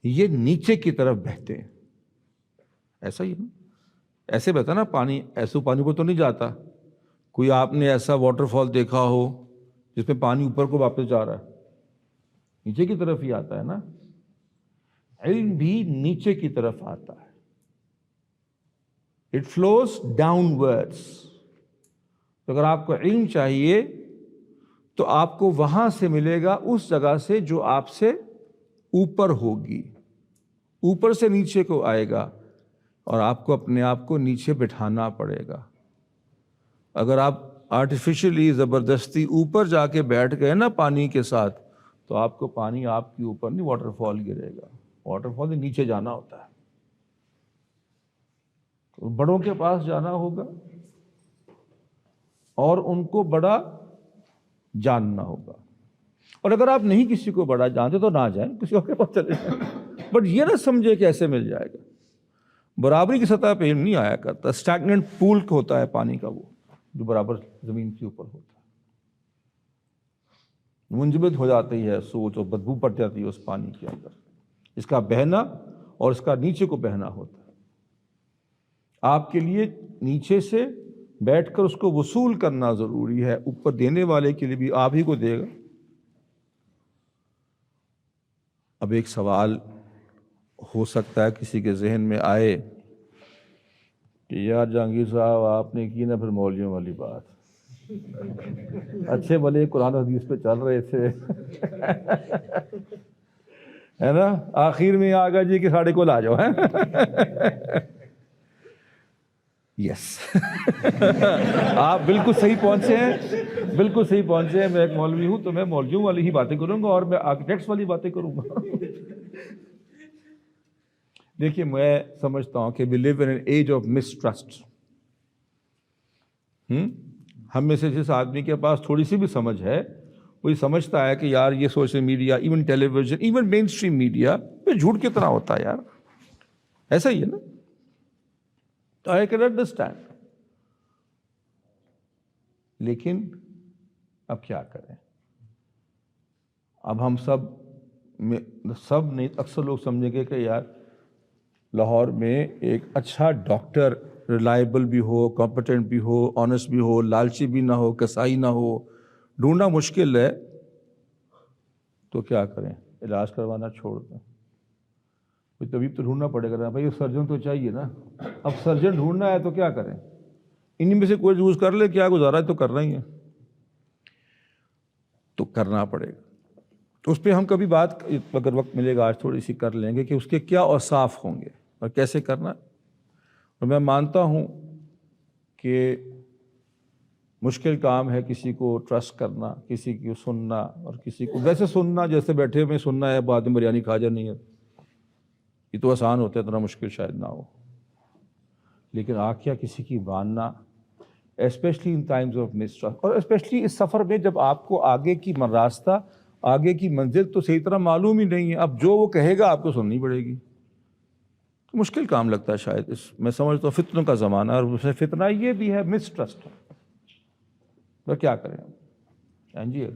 یہ نیچے کی طرف بہتے ہیں. ایسا ہی نا, ایسے بہتا نا پانی, ایسے پانی کو تو نہیں جاتا. کوئی آپ نے ایسا واٹر فال دیکھا ہو جس میں پانی اوپر کو واپس جا رہا ہے؟ نیچے کی طرف ہی آتا ہے نا. علم بھی نیچے کی طرف آتا ہے. It flows down words. اگر آپ کو علم چاہیے تو آپ کو وہاں سے ملے گا, اس جگہ سے جو آپ سے اوپر ہوگی. اوپر سے نیچے کو آئے گا اور آپ کو اپنے آپ کو نیچے بٹھانا پڑے گا. اگر آپ آرٹیفیشلی زبردستی اوپر جا کے بیٹھ گئے نا پانی کے ساتھ, تو آپ کو پانی آپ کے اوپر نہیں واٹر فال گرے گا. واٹر فال نیچے جانا ہوتا ہے. تو بڑوں کے پاس جانا ہوگا اور ان کو بڑا جاننا ہوگا. اور اگر آپ نہیں کسی کو بڑا جانتے تو نہ جائیں, کسی اور کے پاس چلے جائیں. بٹ یہ نہ سمجھے کہ ایسے مل جائے گا. برابری کی سطح پہ علم نہیں آیا کرتا. اسٹیگننٹ پول ہوتا ہے پانی کا, وہ جو برابر زمین کے اوپر ہوتا ہے. منجمد ہو جاتی ہے سوچ اور بدبو پڑ جاتی ہے اس پانی کے اندر. اس کا بہنا اور اس کا نیچے کو بہنا ہوتا ہے. آپ کے لیے نیچے سے بیٹھ کر اس کو وصول کرنا ضروری ہے. اوپر دینے والے کے لیے بھی آپ ہی کو دے گا. اب ایک سوال ہو سکتا ہے کسی کے ذہن میں آئے کہ یار جہانگیر صاحب آپ نے کی نا پھر مولویوں والی بات. اچھے بھلے قرآن حدیث پہ چل رہے تھے ہے نا, آخر میں آ گیا جی کہ ساڑھے کو آ جاؤ. یس آپ بالکل صحیح پہنچے ہیں, بالکل صحیح پہنچے ہیں. میں ایک مولوی ہوں تو میں مولویوں والی ہی باتیں کروں گا اور میں آرکیٹیکٹس والی باتیں کروں گا. دیکھیے میں سمجھتا ہوں کہ we live in an age of mistrust. ہم میں سے جس آدمی کے پاس تھوڑی سی بھی سمجھ ہے وہی سمجھتا ہے کہ یار یہ سوشل میڈیا, ایون ٹیلی ویژن, ایون مین اسٹریم میڈیا پہ جھوٹ کتنا ہوتا ہے یار, ایسا ہی ہے نا. I can understand. لیکن اب کیا کریں, اب ہم سب نہیں, اکثر لوگ سمجھیں گے کہ یار لاہور میں ایک اچھا ڈاکٹر ریلائبل بھی ہو, کمپٹنٹ بھی ہو, آنیسٹ بھی ہو, لالچی بھی نہ ہو, کسائی نہ ہو, ڈھونڈنا مشکل ہے. تو کیا کریں, علاج کروانا چھوڑ دیں. طبیب تو ڈھونڈنا پڑے گا بھائی, سرجن تو چاہیے نا. اب سرجن ڈھونڈنا ہے تو کیا کریں, انہیں میں سے کوئی یوز کر لے, کیا گزارا ہے تو کرنا ہی ہے, تو کرنا پڑے گا. تو اس پہ ہم کبھی بات اگر وقت ملے گا آج تھوڑی سی کر لیں گے کہ اس کے کیا اوصاف ہوں گے اور کیسے کرنا. اور میں مانتا ہوں کہ مشکل کام ہے کسی کو ٹرسٹ کرنا, کسی کو سننا, اور کسی کو ویسے سننا جیسے بیٹھے میں سننا ہے, بعد میں بریانی کھا جانی ہے, یہ تو آسان ہوتا ہے, اتنا مشکل شاید نہ ہو. لیکن آخیا کسی کی ماننا, especially in times of mistrust, اور اسپیشلی اس سفر میں جب آپ کو آگے کی راستہ, آگے کی منزل تو صحیح طرح معلوم ہی نہیں ہے, اب جو وہ کہے گا آپ کو سننی پڑے گی. تو مشکل کام لگتا ہے شاید. میں سمجھتا ہوں فتنوں کا زمانہ, اور اس میں فتنہ یہ بھی ہے مسٹرسٹ. تو کیا کریں ہاں جی.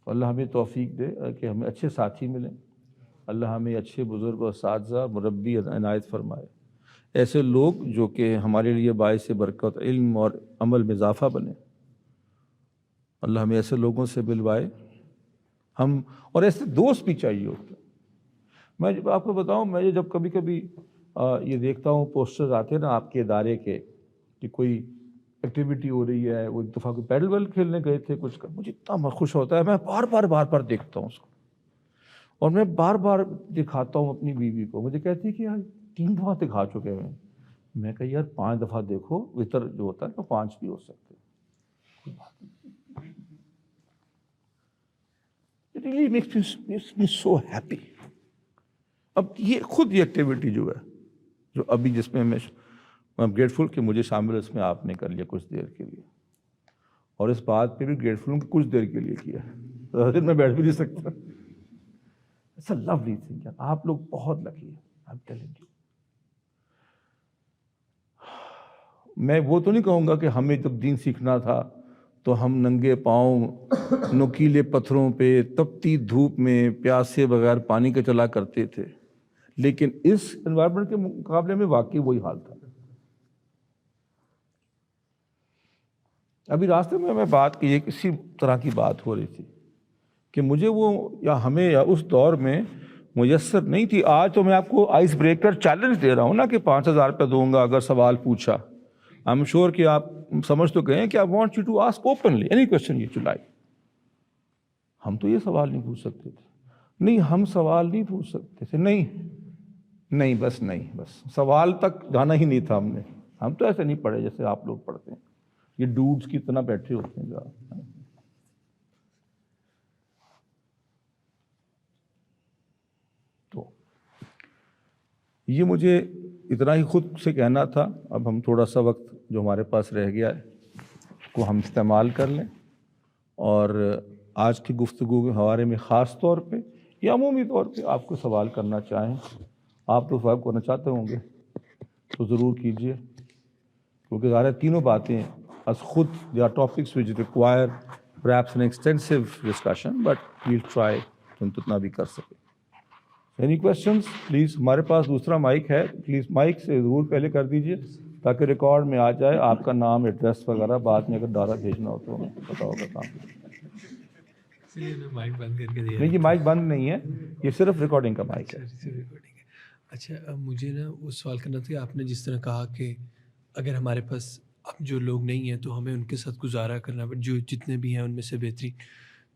اللہ ہمیں توفیق دے کہ ہمیں اچھے ساتھی ملیں, اللہ ہمیں اچھے بزرگ اور اساتذہ مربی عنایت فرمائے, ایسے لوگ جو کہ ہمارے لیے باعث برکت, علم اور عمل میں اضافہ بنے. اللہ ہمیں ایسے لوگوں سے ملوائے ہم, اور ایسے دوست بھی چاہیے ہوتے. میں جب آپ کو بتاؤں, میں جب کبھی کبھی یہ دیکھتا ہوں پوسٹرز آتے ہیں نا آپ کے ادارے کے کہ کوئی ایکٹیویٹی ہو رہی ہے, وہ ایک دفعہ کوئی پیڈل ویل کھیلنے گئے تھے کچھ کا, مجھے اتنا خوش ہوتا ہے, میں بار بار دیکھتا ہوں اس کو, اور میں بار بار دکھاتا ہوں اپنی بیوی کو. مجھے کہتی ہے کہ یار 3 دفعہ دکھا چکے ہیں. میں کہا یار 5 دفعہ دیکھو, وطر جو ہوتا ہے تو 5 بھی ہو سکتے. It really makes me so happy. اب یہ خود یہ ایکٹیویٹی جو ہے, جو ابھی جس میں میں گریٹفل کہ مجھے شامل اس میں آپ نے کر لیا کچھ دیر کے لیے, اور اس بات پہ بھی گریٹفل ہوں کہ کچھ دیر کے لیے کیا, میں بیٹھ بھی نہیں سکتا. It's a lovely thing. آپ لوگ بہت لکی ہیں, I'm telling you. میں وہ تو نہیں کہوں گا کہ ہمیں جب دین سیکھنا تھا تو ہم ننگے پاؤں نوکیلے پتھروں پہ تپتی دھوپ میں پیاسے بغیر پانی کے چلا کرتے تھے, لیکن اس انوائرمنٹ کے مقابلے میں واقعی وہی حال تھا. ابھی راستے میں بات کی, ایک اسی طرح کی بات ہو رہی تھی کہ مجھے وہ یا ہمیں یا اس دور میں میسر نہیں تھی. آج تو میں آپ کو آئس بریکر چیلنج دے رہا ہوں نا کہ 5,000 روپے دوں گا اگر سوال پوچھا. آئی ایم شیور کہ آپ سمجھ تو گئے ہیں کہ I want you to ask openly any question you like. ہم تو یہ سوال نہیں پوچھ سکتے تھے. نہیں, ہم سوال نہیں پوچھ سکتے تھے. نہیں بس سوال تک جانا ہی نہیں تھا ہم نے. ہم تو ایسے نہیں پڑھے جیسے آپ لوگ پڑھتے ہیں, یہ ڈوڈس کی اتنا بیٹھے ہوتے ہیں. تو یہ مجھے اتنا ہی خود سے کہنا تھا. اب ہم تھوڑا سا وقت جو ہمارے پاس رہ گیا ہے اس کو ہم استعمال کر لیں, اور آج کی گفتگو کے حوالے میں خاص طور پہ یا عمومی طور پہ آپ کو سوال کرنا چاہیں, آپ تو سوال کرنا چاہتے ہوں گے تو ضرور کیجیے, کیونکہ ظاہر تینوں باتیں از خود they are topics which require perhaps an extensive discussion, but we'll try تم جتنا بھی کر سکے. اینی کویسچنس پلیز, ہمارے پاس دوسرا مائک ہے, پلیز مائک سے ضرور پہلے کر دیجیے تاکہ ریکارڈ میں آ جائے آپ کا نام, ایڈریس وغیرہ. بعد میں اگر ڈارا بھیجنا ہو تو پتا ہوگا کام. نہیں جی مائک بند نہیں ہے, یہ صرف ریکارڈنگ کا مائک ہے. اچھا, مجھے نا وہ سوال کرنا تھا کہ آپ نے جس طرح کہا کہ اگر ہمارے پاس اب جو لوگ نہیں ہیں تو ہمیں ان کے ساتھ گزارا کرنا جو جتنے بھی ہیں ان میں سے بہترین.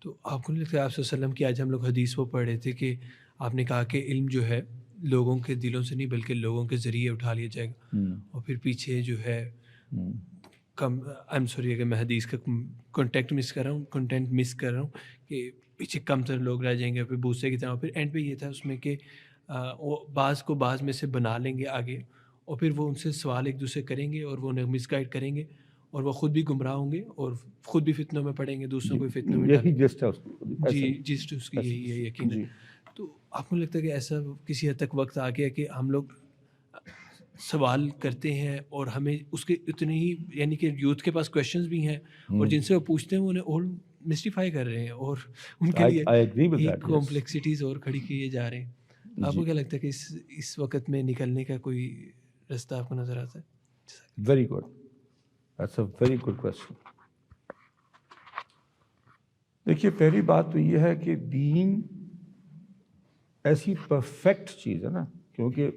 تو آپ کو نہیں لگتا ہے آپ صلی اللہ علیہ وسلم کی آج ہم لوگ حدیث وہ پڑھ رہے تھے کہ آپ نے کہا کہ علم جو ہے لوگوں کے دلوں سے نہیں بلکہ لوگوں کے ذریعے اٹھا لیا جائے گا, اور پھر پیچھے جو ہے کم آئی ایم سوری اگر میں حدیث کا کنٹینٹ مس کر رہا ہوں کہ پیچھے کم تر لوگ رہ جائیں گے, پھر بھوسے کی طرح. پھر اینڈ پہ یہ تھا اس میں کہ وہ بعض کو بعض میں سے بنا لیں گے آگے, اور پھر وہ ان سے سوال ایک دوسرے کریں گے اور وہ انہیں مس گائڈ کریں گے, اور وہ خود بھی گمراہ ہوں گے اور خود بھی فتنوں میں پڑیں گے, دوسروں کو فتنوں میں ڈالیں گے. جی جسٹ اس کی یہی ہے یقیناً. تو آپ کو لگتا ہے کہ ایسا کسی حد تک وقت آ گیا کہ ہم لوگ سوال کرتے ہیں اور ہمیں اس کے اتنے ہی, یعنی کہ یوتھ کے پاس کویشچنز بھی ہیں اور جن سے وہ پوچھتے ہیں وہ انہیں اور مسٹیفائی کر رہے ہیں اور ان کے لیے کمپلیکسٹیز اور کھڑی کیے جا رہے ہیں. آپ کو کیا لگتا ہے کہ اس وقت میں نکلنے کا کوئی رستہ آپ کو نظر آتا ہے؟ Very good, that's a very good question. دیکھیے پہلی بات تو یہ ہے کہ دین ایسی پرفیکٹ چیز ہے نا, کیونکہ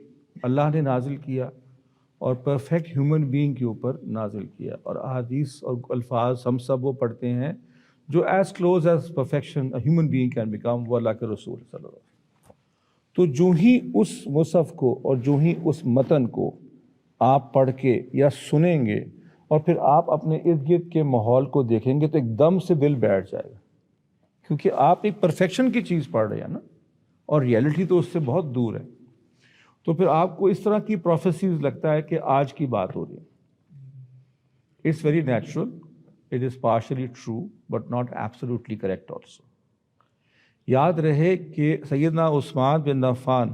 اللہ نے نازل کیا اور پرفیکٹ ہیومن بینگ کے اوپر نازل کیا, اور احادیث اور الفاظ ہم سب وہ پڑھتے ہیں جو as close as perfection human being can become وہ اللہ کے رسول صلی اللہ علیہ وسلم. تو جو ہی اس مصحف کو اور جو ہی اس متن کو آپ پڑھ کے یا سنیں گے اور پھر آپ اپنے ارد گرد کے ماحول کو دیکھیں گے تو ایک دم سے دل بیٹھ جائے گا, کیونکہ آپ ایک پرفیکشن کی چیز پڑھ رہے ہیں نا, اور ریئلٹی تو اس سے بہت دور ہے. تو پھر آپ کو اس طرح کی پروفیسیز لگتا ہے کہ آج کی بات ہو رہی ہے. It's very natural, it is partially true but not absolutely correct also. یاد رہے کہ سیدنا عثمان بن عفان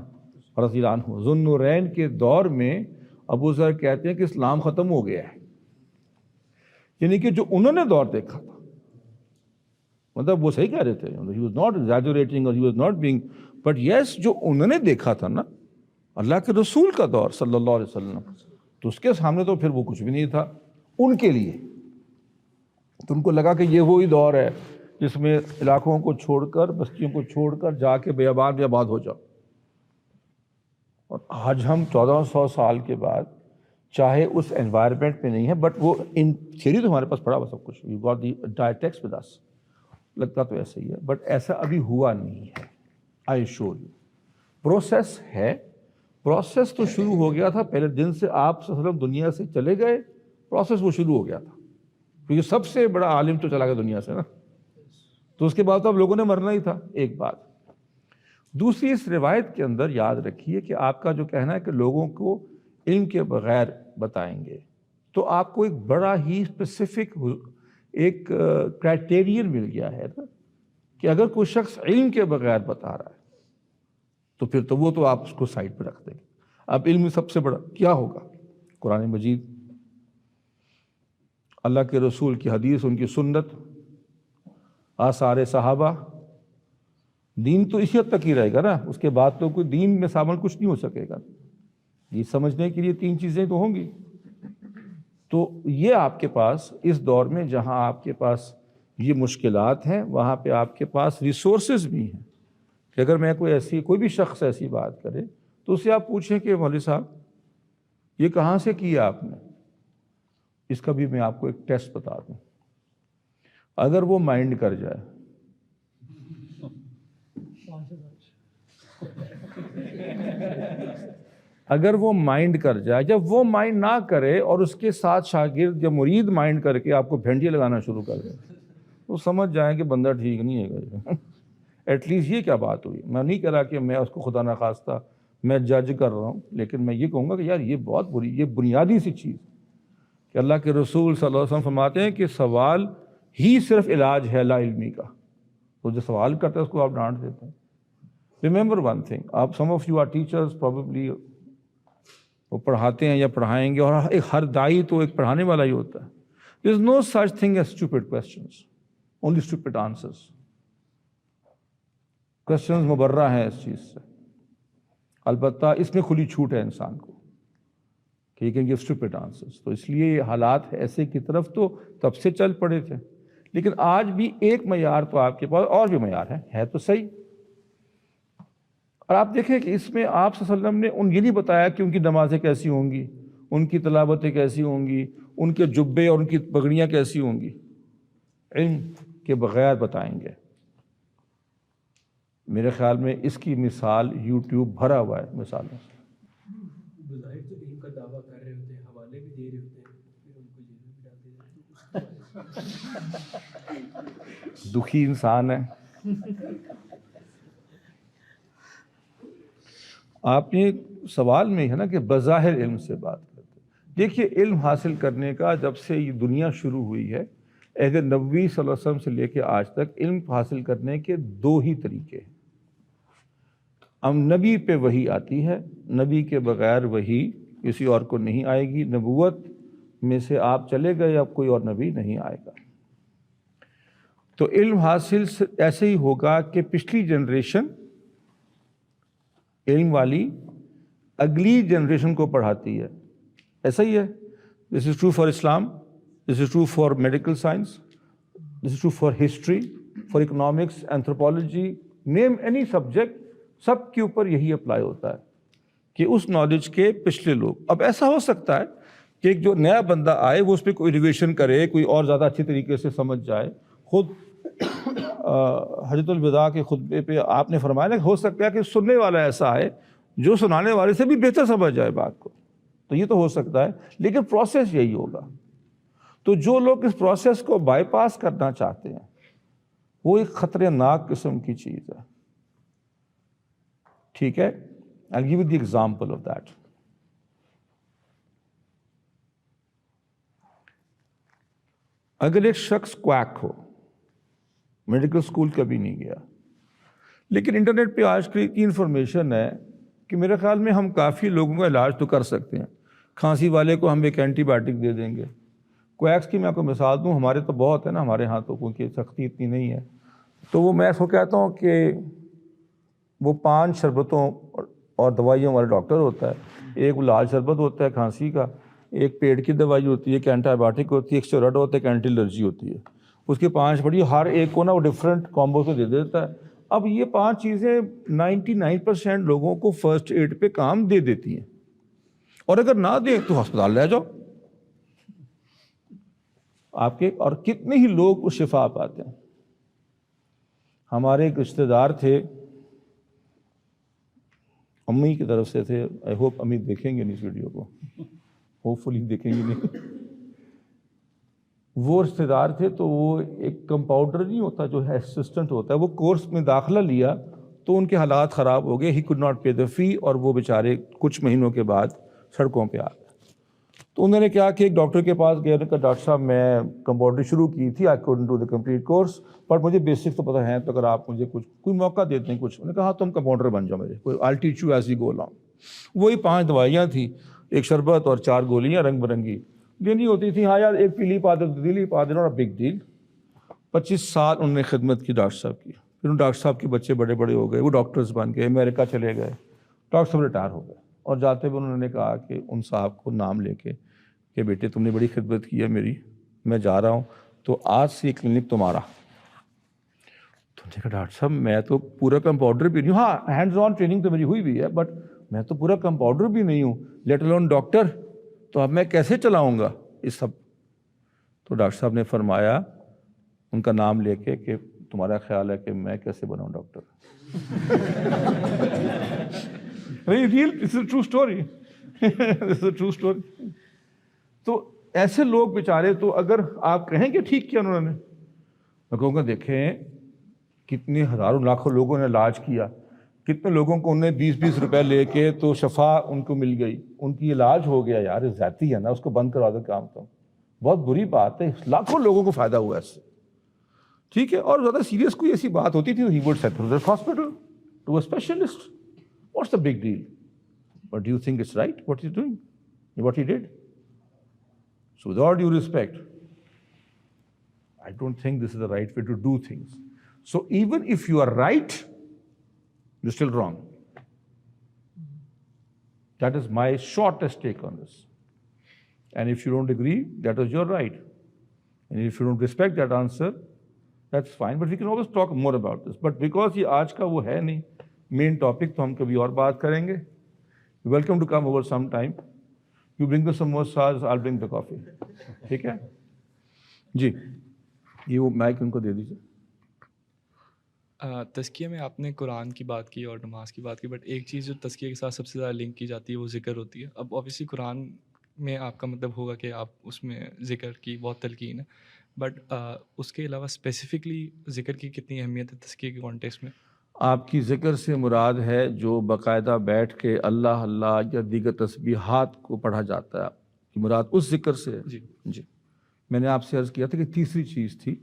رضی اللہ عنہ ذو النورین کے دور میں ابو ذر کہتے ہیں کہ اسلام ختم ہو گیا ہے, یعنی کہ جو انہوں نے دور دیکھا تھا, مطلب وہ صحیح کہہ رہے تھے, he was not exaggerating or he was not being, but yes جو انہوں نے دیکھا تھا نا اللہ کے رسول کا دور صلی اللہ علیہ وسلم, تو اس کے سامنے تو پھر وہ کچھ بھی نہیں تھا ان کے لیے. تو ان کو لگا کہ یہ وہی دور ہے جس میں علاقوں کو چھوڑ کر بستیوں کو چھوڑ کر جا کے بیابان میں آباد ہو جاؤ. اور آج ہم 1400 سال کے بعد چاہے اس انوائرمنٹ میں نہیں ہے, بٹ وہ ان تھیوری تو ہمارے پاس پڑا ہوا سب کچھ, you got the entire text with us, لگتا تو ایسا ہی ہے بٹ ایسا ابھی ہوا نہیں ہے. آئی شور یو پروسیس ہے. پروسیس تو شروع ہو گیا تھا پہلے دن سے آپ صلی اللہ علیہ وسلم دنیا سے چلے گئے, پروسیس وہ شروع ہو گیا تھا, کیونکہ سب سے بڑا عالم تو چلا گیا دنیا سے نا, تو اس کے بعد تو اب لوگوں نے مرنا ہی تھا. ایک بات. دوسری, اس روایت کے اندر یاد رکھیے کہ آپ کا جو کہنا ہے کہ لوگوں کو علم کے بغیر بتائیں گے, تو آپ کو ایک بڑا ہی اسپیسیفک ایک کرائٹیرین مل گیا ہے نا, کہ اگر کوئی شخص علم کے بغیر بتا رہا ہے تو پھر تو وہ تو آپ اس کو سائڈ پہ رکھ دیں گے. اب علم سب سے بڑا کیا ہوگا؟ قرآن مجید, اللہ کے رسول کی حدیث, ان کی سنت, آثار صحابہ. دین تو اسی حد تک ہی رہے گا نا, اس کے بعد تو کوئی دین میں شامل کچھ نہیں ہو سکے گا. یہ سمجھنے کے لیے 3 چیزیں تو ہوں گی. تو یہ آپ کے پاس اس دور میں جہاں آپ کے پاس یہ مشکلات ہیں, وہاں پہ آپ کے پاس ریسورسز بھی ہیں کہ اگر میں کوئی بھی شخص ایسی بات کرے تو اسے آپ پوچھیں کہ مولوی صاحب یہ کہاں سے کیا آپ نے. اس کا بھی میں آپ کو ایک ٹیسٹ بتا دوں. اگر وہ مائنڈ کر جائے, اگر وہ مائنڈ کر جائے, جب وہ مائنڈ نہ کرے اور اس کے ساتھ شاگرد یا مرید مائنڈ کر کے آپ کو بھینڈیاں لگانا شروع کر دیں, تو سمجھ جائیں کہ بندہ ٹھیک نہیں ہے. ایٹ لیسٹ یہ کیا بات ہوئی. میں نہیں کہہ رہا کہ میں اس کو خدا نخواستہ میں جج کر رہا ہوں, لیکن میں یہ کہوں گا کہ یار یہ بہت بری, یہ بنیادی سی چیز کہ اللہ کے رسول صلی اللہ علیہ وسلم فرماتے ہیں کہ سوال ہی صرف علاج ہے لا علمی کا. تو جو سوال کرتا ہے اس کو آپ ڈانٹ دیتے ہیں. ریممبر ون تھنگ, آپ some of you are teachers probably, وہ پڑھاتے ہیں یا پڑھائیں گے, اور ہر دائی تو ایک پڑھانے والا ہی ہوتا ہے. There is no such thing as stupid questions, only stupid answers. Questions مبرہ ہیں اس چیز سے, البتہ اس میں کھلی چھوٹ ہے انسان کو کہ you can give stupid answers. تو اس لیے یہ حالات ایسے کی طرف تو تب سے چل پڑے تھے, لیکن آج بھی ایک معیار تو آپ کے پاس اور بھی معیار ہے تو صحیح. اور آپ دیکھیں کہ اس میں آپ صلی اللہ علیہ وسلم نے یہ نہیں بتایا کہ ان کی نمازیں کیسی ہوں گی, ان کی تلاوتیں کیسی ہوں گی, ان کے جبے اور ان کی پگڑیاں کیسی ہوں گی, علم کے بغیر بتائیں گے. میرے خیال میں اس کی مثال یوٹیوب بھرا ہوا ہے مثالوں سے. بظاہر تو علم کا دعویٰ کر رہے ہوتے ہیں, حوالے بھی دے رہے ہوتے ہیں, پھر ان کو جیل میں بھی ڈال دیتے ہیں. دکھی انسان ہے. آپ نے سوال میں ہے نا کہ بظاہر علم سے بات کرتے. دیکھیے علم حاصل کرنے کا جب سے یہ دنیا شروع ہوئی ہے, عہد نبوی صلی اللہ علیہ وسلم سے لے کے آج تک علم حاصل کرنے کے دو ہی طریقے ہیں. اب نبی پہ وحی آتی ہے, نبی کے بغیر وحی کسی اور کو نہیں آئے گی. نبوت میں سے آپ چلے گئے, اب کوئی اور نبی نہیں آئے گا. تو علم حاصل ایسے ہی ہوگا کہ پچھلی جنریشن علم والی اگلی جنریشن کو پڑھاتی ہے. ایسا ہی ہے. This is true for Islam, this is true for medical science, this is true for history, for economics, anthropology, name any subject, سب کے اوپر یہی اپلائی ہوتا ہے کہ اس نالج کے پچھلے لوگ. اب ایسا ہو سکتا ہے کہ ایک جو نیا بندہ آئے وہ اس پہ کوئی ریویژن کرے, کوئی اور زیادہ اچھی طریقے سے سمجھ جائے. خود حجۃ الوداع کے خطبے پہ آپ نے فرمایا نا کہ ہو سکتا ہے کہ سننے والا ایسا ہے جو سنانے والے سے بھی بہتر سمجھ جائے بات کو. تو یہ تو ہو سکتا ہے, لیکن پروسیس یہی ہوگا. تو جو لوگ اس پروسیس کو بائی پاس کرنا چاہتے ہیں وہ ایک خطرناک قسم کی چیز ہے. ٹھیک ہے, I'll give you the example of that. اگر ایک شخص کویک ہو, میڈیکل اسکول کبھی نہیں گیا, لیکن انٹرنیٹ پہ آج کی انفارمیشن ہے کہ میرے خیال میں ہم کافی لوگوں کا علاج تو کر سکتے ہیں. کھانسی والے کو ہم ایک اینٹی بایوٹک دے دیں گے. کویکس کی میں آپ کو مثال دوں, ہمارے تو بہت ہے نا, ہمارے ہاں تو کیونکہ سختی اتنی نہیں ہے. تو وہ میں اس کو کہتا ہوں کہ وہ 5 شربتوں اور دوائیوں والا ڈاکٹر ہوتا ہے. ایک لال شربت ہوتا ہے کھانسی کا, ایک پیٹ کی دوائی ہوتی ہے, ایک اینٹی بایوٹک ہوتی ہے, ایک اسٹیرائڈ ہوتا ہے, ایک اینٹی الرجی ہوتی ہے. اس کے 5 بڑی, ہر ایک کو نا وہ ڈفرینٹ کامبو سے دے دیتا ہے. اب یہ 5 چیزیں 99% لوگوں کو فرسٹ ایڈ پہ کام دے دیتی ہیں, اور اگر نہ دیں تو ہسپتال لے جاؤ آپ کے. اور کتنے ہی لوگ اس شفا پاتے ہیں. ہمارے ایک رشتے دار تھے, امی کی طرف سے تھے, آئی ہوپ امی دیکھیں گے نہیں اس ویڈیو کو, ہوپ فلی دیکھیں گے نہیں. وہ رشتے دار تھے, تو وہ ایک کمپاؤنڈر نہیں ہوتا جو ہے اسسٹنٹ ہوتا ہے, وہ کورس میں داخلہ لیا تو ان کے حالات خراب ہو گئے. ہی کوڈ ناٹ پے دا فی, اور وہ بیچارے کچھ مہینوں کے بعد سڑکوں پہ آ گئے. تو انہوں نے کیا کہ ایک ڈاکٹر کے پاس گئے, انہوں نے کہا ڈاکٹر صاحب میں کمپاؤنڈری شروع کی تھی, I couldn't do the complete course, پر مجھے بیسک تو پتہ ہے, تو اگر آپ مجھے کوئی موقع دیتے ہیں کچھ. انہوں نے کہا تم کمپاؤنڈر بن جاؤ میرے, کوئی I teach you as you go along. وہی 5 دوائیاں تھیں, ایک شربت اور 4 گولیاں رنگ برنگی دینی ہوتی تھی. ہاں یار, ایک پیلی پا دے, دلی پا دے, ناٹ اے بگ ڈیل. 25 سال انہوں نے خدمت کی ڈاکٹر صاحب کی. پھر ان ڈاکٹر صاحب کے بچے بڑے بڑے ہو گئے, وہ ڈاکٹرز بن گئے, امریکہ چلے گئے, ڈاکٹر صاحب ریٹائر ہو گئے. اور جاتے ہوئے انہوں نے کہا کہ ان صاحب کو نام لے کے کہ بیٹے تم نے بڑی خدمت کی ہے میری, میں جا رہا ہوں, تو آج سے یہ کلینک تمہارا. تو نے کہا ڈاکٹر صاحب میں تو پورا کمپاؤنڈر بھی نہیں ہوں, ہاں ہینڈز آن ٹریننگ تو میری ہوئی بھی ہے, بٹ میں تو پورا کمپاؤنڈر بھی نہیں ہوں, لیٹ الون ڈاکٹر, تو اب میں کیسے چلاؤں گا اس سب. تو ڈاکٹر صاحب نے فرمایا ان کا نام لے کے کہ تمہارا خیال ہے کہ میں کیسے بناؤں doctor. True story, true story. تو ایسے لوگ بیچارے, تو اگر آپ کہیں کہ ٹھیک کیا انہوں نے, میں کہوں گا دیکھیں کتنے ہزاروں لاکھوں لوگوں نے علاج کیا, کتنے لوگوں کو انہیں 20-20 روپے لے کے تو شفا ان کو مل گئی, ان کی علاج ہو گیا. یار زیادتی ہے نا, اس کو بند کروا دو کام, تو بہت بری بات ہے. لاکھوں لوگوں کو فائدہ ہوا اس سے. ٹھیک ہے, اور زیادہ سیریس کوئی ایسی بات ہوتی تھی, he would send to the hospital to a specialist. What's the big deal? But do you think it's right what he's doing, what he did? So with all due respect, I don't think this is the right way to do things. So even if you are right, you're still wrong. That is my shortest take on this. And if you don't agree, that is your right. And if you don't respect that answer, that's fine. But we can always talk more about this. But because یہ آج کا وہ ہے نہیں مین ٹاپک, تو ہم کبھی اور بات کریں گے. Welcome to come over sometime. You bring the samosas, I'll bring the coffee. ٹھیک ہے جی. یہ وہ مائک ان کو دے دیجیے. تزکیہ میں آپ نے قرآن کی بات کی اور نماز کی بات کی، بٹ ایک چیز جو تزکیہ کے ساتھ سب سے زیادہ لنک کی جاتی ہے وہ ذکر ہوتی ہے. اب اوبیسلی قرآن میں آپ کا مطلب ہوگا کہ آپ اس میں ذکر کی بہت تلقین ہے، بٹ اس کے علاوہ اسپیسیفکلی ذکر کی کتنی اہمیت ہے تزکیہ کے کانٹیکسٹ میں؟ آپ کی ذکر سے مراد ہے جو باقاعدہ بیٹھ کے اللہ اللہ یا دیگر تسبیحات کو پڑھا جاتا ہے، کہ مراد اس ذکر سے. جی میں نے آپ سے عرض کیا تھا کہ تیسری چیز تھی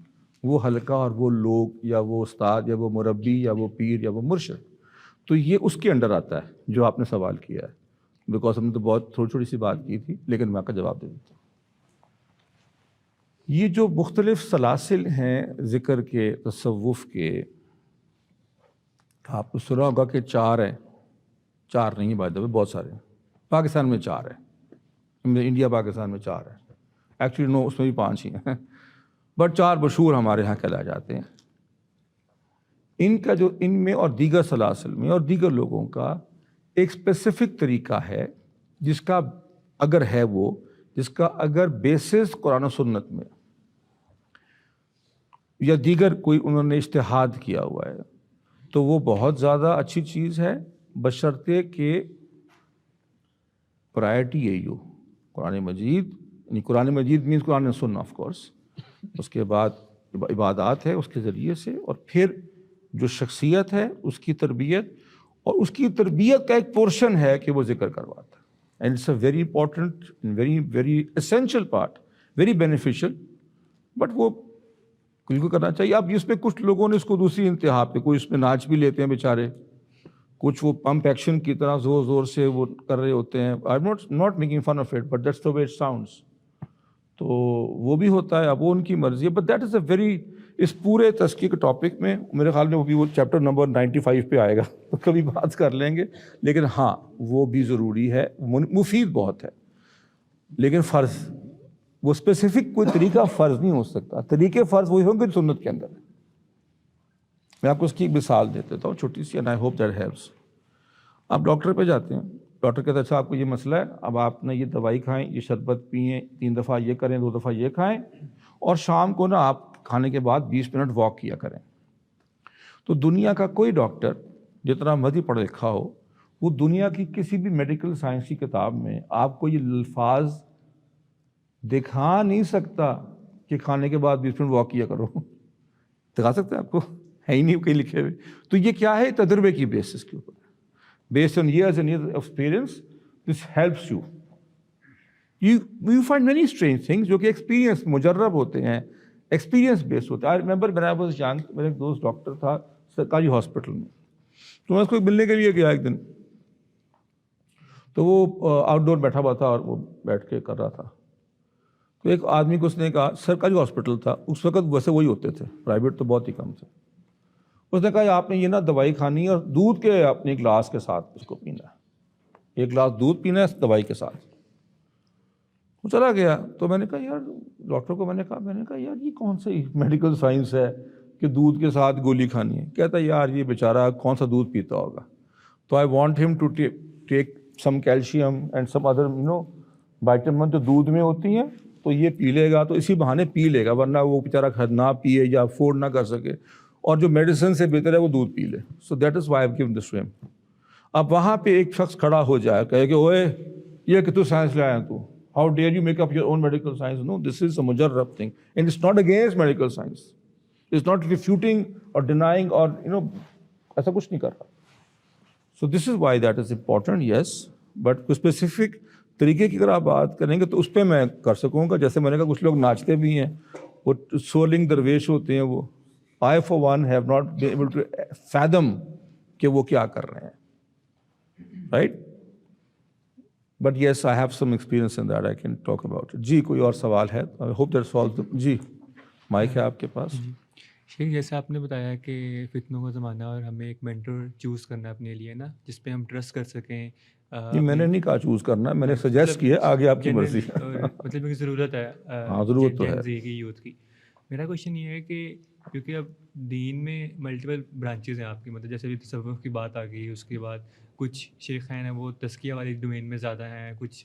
وہ حلقہ اور وہ لوگ یا وہ استاد یا وہ مربی یا وہ پیر یا وہ مرشد، تو یہ اس کے انڈر آتا ہے جو آپ نے سوال کیا ہے. بیکاز ہم نے تو بہت تھوڑی چھوٹی سی بات کی تھی، لیکن میں آپ کا جواب دے دیتا ہوں. یہ جو مختلف سلاسل ہیں ذکر کے، تصوف کے، آپ کو سنا ہوگا کہ 4 ہیں. 4 نہیں بائی دا وے، بہت سارے ہیں. پاکستان میں 4 ہیں، انڈیا پاکستان میں 4 ہیں. ایکچولی نو، اس میں بھی 5 ہی ہیں، بٹ 4 مشہور ہمارے ہاں کہلائے جاتے ہیں. ان کا جو ان میں اور دیگر سلاسل میں اور دیگر لوگوں کا ایک اسپیسیفک طریقہ ہے جس کا اگر ہے وہ جس کا اگر بیسس قرآن و سنت میں یا دیگر کوئی انہوں نے اجتہاد کیا ہوا ہے تو وہ بہت زیادہ اچھی چیز ہے، بشرطے کہ پرائرٹی یہی ہو. قرآن مجید، یعنی قرآن مجید مینس قرآن سننا آف کورس، اس کے بعد عبادات ہے اس کے ذریعے سے، اور پھر جو شخصیت ہے اس کی تربیت، اور اس کی تربیت کا ایک پورشن ہے کہ وہ ذکر کرواتا ہے. And it's a very important, very very essential part, very beneficial, but وہ بالکل کرنا چاہیے. اب اس پہ کچھ لوگوں نے اس کو دوسری انتہا پہ، کوئی اس میں ناچ بھی لیتے ہیں بیچارے، کچھ وہ پمپ ایکشن کی طرح زور زور سے وہ کر رہے ہوتے ہیں. I am not making fun of it, but that's the way it sounds. تو وہ بھی ہوتا ہے، اب وہ ان کی مرضی ہے. But that is a very, اس پورے تزکیہ کے ٹاپک میں میرے خیال میں وہ چیپٹر نمبر 95 پہ آئے گا، تو کبھی بات کر لیں گے. لیکن ہاں وہ بھی ضروری ہے، مفید بہت ہے، لیکن فرض وہ اسپیسیفک کوئی طریقہ فرض نہیں ہو سکتا. طریقے فرض وہی ہوں گے سنت کے اندر. میں آپ کو اس کی ایک مثال دے دیتا ہوں چھوٹی سی، and I hope that helps. آپ ڈاکٹر پہ جاتے ہیں، ڈاکٹر کہتا ہے اچھا آپ کو یہ مسئلہ ہے، اب آپ نے یہ دوائی کھائیں، یہ شربت پئیں، 3 دفعہ یہ کریں، 2 دفعہ یہ کھائیں، اور شام کو نا آپ کھانے کے بعد 20 منٹ واک کیا کریں. تو دنیا کا کوئی ڈاکٹر جتنا مرضی پڑھا لکھا ہو، وہ دنیا کی کسی بھی میڈیکل سائنس کی کتاب میں آپ کو یہ الفاظ دکھا نہیں سکتا کہ کھانے کے بعد 20 منٹ واک کیا کرو. دکھا سکتا ہے آپ کو؟ ہے ہی نہیں کہیں لکھے ہوئے. تو یہ کیا ہے؟ تجربے کی بیسس کے اوپر، based on years and years of experience, this helps you. You find many strange things جو کہ ایکسپیرینس مجرب ہوتے ہیں، ایکسپیرینس بیس ہوتے ہیں. I remember when I was young، میرا ایک دوست ڈاکٹر تھا سرکاری ہاسپٹل میں، تو میں اس کو ملنے کے لیے گیا ایک دن، تو وہ آؤٹ ڈور بیٹھا ہوا تھا اور وہ بیٹھ کے کر رہا تھا. تو ایک آدمی کو اس نے کہا، سرکاری ہاسپٹل تھا اس وقت، ویسے وہی ہوتے تھے، پرائیویٹ تو بہت ہی کم تھے. اس نے کہا آپ نے یہ نا دوائی کھانی ہے اور دودھ کے اپنے گلاس کے ساتھ اس کو پینا ہے، 1 گلاس دودھ پینا ہے دوائی کے ساتھ. وہ چلا گیا. تو میں نے کہا یار، ڈاکٹر کو میں نے کہا یار یہ کون سی میڈیکل سائنس ہے کہ دودھ کے ساتھ گولی کھانی ہے؟ کہتا ہے یار یہ بیچارہ کون سا دودھ پیتا ہوگا. تو آئی وانٹ ہم to take some calcium and some other vitamin جو دودھ میں ہوتی ہیں، تو یہ پی لے گا، تو اسی بہانے پی لے گا، ورنہ وہ بیچارہ خود نہ پیے یا افورڈ نہ کر سکے، اور جو میڈیسن سے بہتر ہے وہ دودھ پی لے. So that is why I have given this to ہم. اب وہاں پہ ایک شخص کھڑا ہو جائے، کہے کہ اوئے یہ کہ تو سائنس لے آیا، تو how dare you make up your own medical science. No, this is a مجرب thing and it's not against medical science. It's not refuting اور ڈینائنگ اور ایسا کچھ نہیں کر رہا. So this is why that is important. Yes, but کوئی اسپیسیفک طریقے کی اگر آپ بات کریں گے تو اس پہ میں کر سکوں گا. جیسے میں نے کہا کچھ لوگ ناچتے بھی ہیں، وہ سولنگ درویش ہوتے ہیں. وہ I for one have not been able to fathom کہ وہ کیا کر رہے ہیں. Right? But yes, I have some experience in that. I can talk about it. جی کوئی اور سوال ہے؟ I hope that solves the. جی مائک ہے آپ کے پاس. شیخ جیسے آپ نے بتایا کہ فتنوں کا زمانہ اور ہمیں ایک مینٹر چوز کرنا ہے اپنے لیے نا، جس پہ ہم ٹرسٹ کر سکیں. جی میں نے نہیں کہا چوز کرنا، میں نے سجیسٹ کیا، آگے آپ کی مرضی. مطلب ایک ضرورت ہے، ہاں ضرورت تو ہے کی یوتھ کی. میرا کویشچن یہ ہے کہ کیونکہ اب دین میں ملٹیپل برانچز ہیں آپ کی، مطلب جیسے بھی تصوف کی بات آ گئی، اس کے بعد کچھ شیخین ہیں وہ تزکیہ والی ڈومین میں زیادہ ہیں، کچھ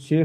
6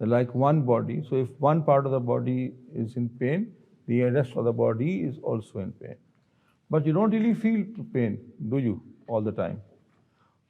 like one body. So if one part of the body is in pain, the rest of the body is also in pain. But you don't really feel pain, do you, all the time?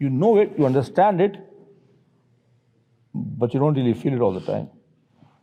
you know it, you understand it, but you don't really feel it all the time.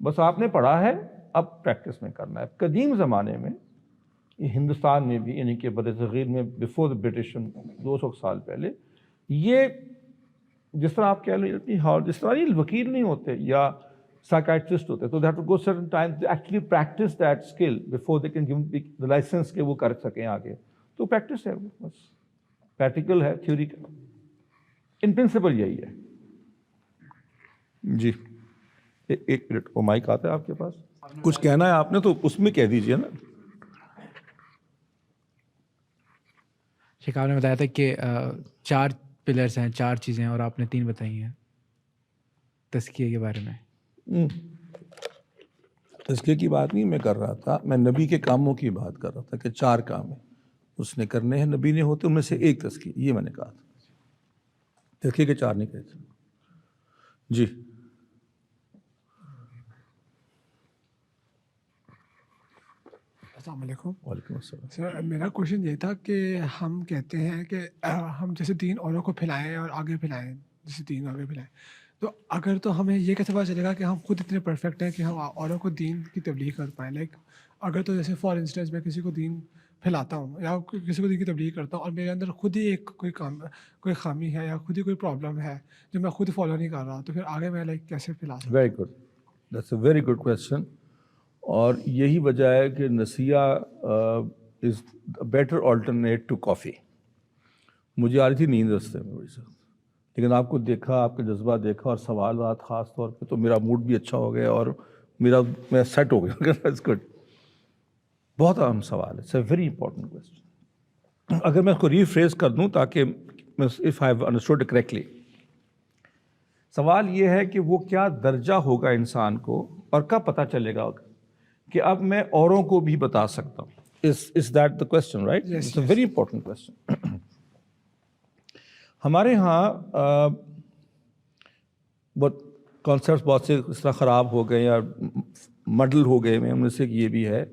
بس آپ نے پڑھا ہے، اب پریکٹس میں کرنا ہے. قدیم زمانے میں ہندوستان میں بھی، یعنی کہ بر صغیر میں بیفور دا برٹش 200 سال پہلے، یہ جس طرح آپ کہہ لیں جس طرح یہ وکیل نہیں ہوتے یا سائیکائٹرسٹ ہوتے، تو they have to go certain time to actually practice that skill before they can give the licence کہ وہ کر سکیں آگے. تو پریکٹس ہے، وہ بس پریکٹیکل ہے، تھیوری کا ان پرنسپل یہی ہے. جی ایک منٹ، وہ مائک آتا ہے آپ کے پاس؟ کچھ کہنا ہے آپ نے تو اس میں کہہ دیجیے نا. شیخ آپ نے بتایا تھا کہ 4 پلرس ہیں، 4 چیزیں ہیں، اور آپ نے 3 بتائی ہیں تزکیے کے بارے میں. تزکیے کی بات نہیں میں کر رہا تھا، میں نبی کے کاموں کی بات کر رہا تھا کہ 4 کام ہیں اس نے کرنے ہیں، نبی نے ہوتے ان میں سے ایک تزکیہ، یہ میں نے کہا تھا. تزکیے کے 4 نہیں کہے تھے. جی السلام علیکم. وعلیکم السلام. سر میرا کوشچن یہ تھا کہ ہم کہتے ہیں کہ ہم جیسے دین اوروں کو پھیلائیں اور آگے پھیلائیں، جیسے دین آگے پھیلائیں، تو اگر تو ہمیں یہ کیسے پتہ چلے گا کہ ہم خود اتنے پرفیکٹ ہیں کہ ہم اوروں کو دین کی تبلیغ کر پائیں؟ لائک اگر تو جیسے فار انسٹنس میں کسی کو دین پھیلاتا ہوں یا کسی کو دین کی تبلیغ کرتا ہوں اور میرے اندر خود ہی ایک کوئی خامی ہے یا خود ہی کوئی پرابلم ہے جو میں خود فالو نہیں کر رہا، تو پھر آگے میں لائک کیسے پھیلا سکتا ہوں؟ Very good, that's a very good question. اور یہی وجہ ہے کہ نسیہ از بیٹر آلٹرنیٹ ٹو کافی. مجھے آ رہی تھی نیند رستے میں بڑی سخت، لیکن آپ کو دیکھا، آپ کا جذبہ دیکھا اور سوالات خاص طور پہ، تو میرا موڈ بھی اچھا ہو گیا اور میں سیٹ ہو گیا. It's good. بہت اہم سوال ہے، it's a very important question. اگر میں اس کو ریفریز کر دوں تاکہ if I have understood correctly, سوال یہ ہے کہ وہ کیا درجہ ہوگا انسان کو اور کب پتہ چلے گا کہ اب میں اوروں کو بھی بتا سکتا ہوں. Is that the question, right? Yes, It's a yes. very important question. ہمارے ہاں بہت کانسیپٹس بہت سے اس طرح خراب ہو گئے یا مڈل ہو گئے ہیں، ان میں سے یہ بھی ہے.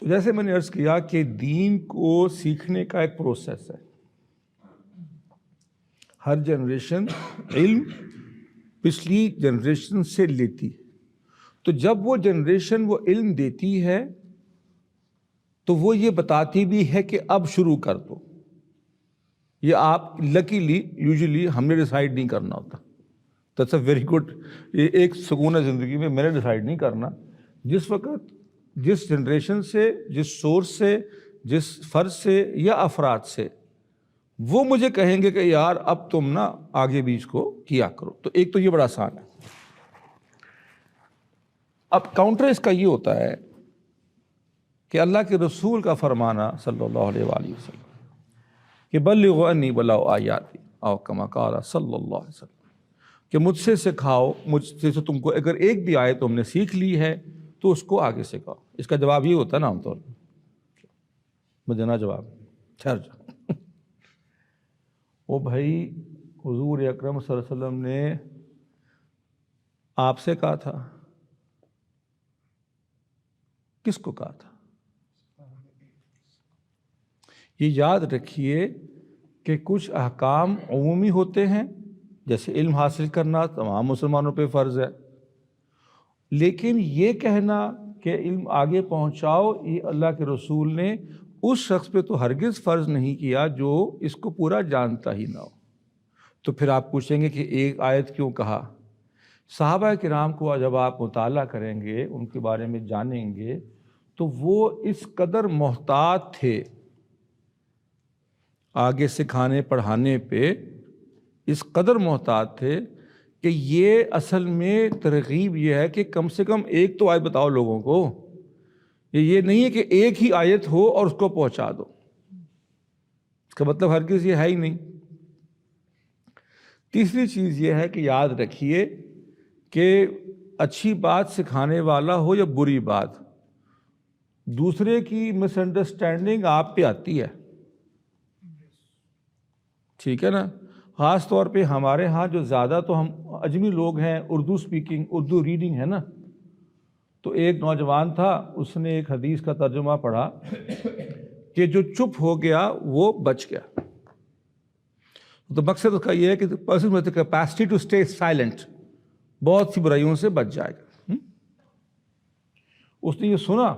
تو جیسے میں نے عرض کیا کہ دین کو سیکھنے کا ایک پروسیس ہے. ہر جنریشن علم پچھلی جنریشن سے لیتی ہے، تو جب وہ جنریشن وہ علم دیتی ہے تو وہ یہ بتاتی بھی ہے کہ اب شروع کر دو. یہ آپ لکیلی یوزلی ہم نے ڈیسائیڈ نہیں کرنا ہوتا. That's a very good. یہ ایک سکون ہے زندگی میں نے ڈیسائیڈ نہیں کرنا. جس وقت جس جنریشن سے، جس سورس سے، جس فرد سے یا افراد سے وہ مجھے کہیں گے کہ یار اب تم نا آگے بھی اس کو کیا کرو، تو ایک تو یہ بڑا آسان ہے. اب کاؤنٹر اس کا یہ ہوتا ہے کہ اللہ کے رسول کا فرمانا صلی اللہ علیہ وآلہ وسلم کہ بلغوا انی ولو آیاتی او کما قال صلی اللہ علیہ وسلم، کہ مجھ سے سکھاؤ، مجھ سے تم کو اگر ایک بھی آیت تم نے سیکھ لی ہے تو اس کو آگے سکھاؤ. اس کا جواب یہ ہوتا ہے نا عام طور پہ، مجھے نا جواب ٹھہر جا. وہ بھائی حضور اکرم صلی اللہ علیہ وسلم نے آپ سے کہا تھا، کس کو کہا تھا؟ یہ یاد رکھیے کہ کچھ احکام عمومی ہوتے ہیں، جیسے علم حاصل کرنا تمام مسلمانوں پہ فرض ہے، لیکن یہ کہنا کہ علم آگے پہنچاؤ یہ اللہ کے رسول نے اس شخص پہ تو ہرگز فرض نہیں کیا جو اس کو پورا جانتا ہی نہ ہو. تو پھر آپ پوچھیں گے کہ ایک آیت کیوں کہا؟ صحابہ کرام کو جب آپ مطالعہ کریں گے، ان کے بارے میں جانیں گے، تو وہ اس قدر محتاط تھے آگے سکھانے پڑھانے پہ، اس قدر محتاط تھے کہ یہ اصل میں ترغیب یہ ہے کہ کم سے کم ایک تو آیت بتاؤ لوگوں کو. یہ نہیں ہے کہ ایک ہی آیت ہو اور اس کو پہنچا دو، اس کا مطلب ہرگز یہ ہے ہی نہیں. تیسری چیز یہ ہے کہ یاد رکھیے کہ اچھی بات سکھانے والا ہو یا بری بات، دوسرے کی مس انڈرسٹینڈنگ آپ پہ آتی ہے، ٹھیک ہے نا. خاص طور پہ ہمارے ہاں جو زیادہ تو ہم اجمی لوگ ہیں، اردو اسپیکنگ، اردو ریڈنگ ہے نا. تو ایک نوجوان تھا، اس نے ایک حدیث کا ترجمہ پڑھا کہ جو چپ ہو گیا وہ بچ گیا. تو مقصد اس کا یہ ہے کہ person with the capacity to stay silent بہت سی برائیوں سے بچ جائے گا۔ اس نے یہ سنا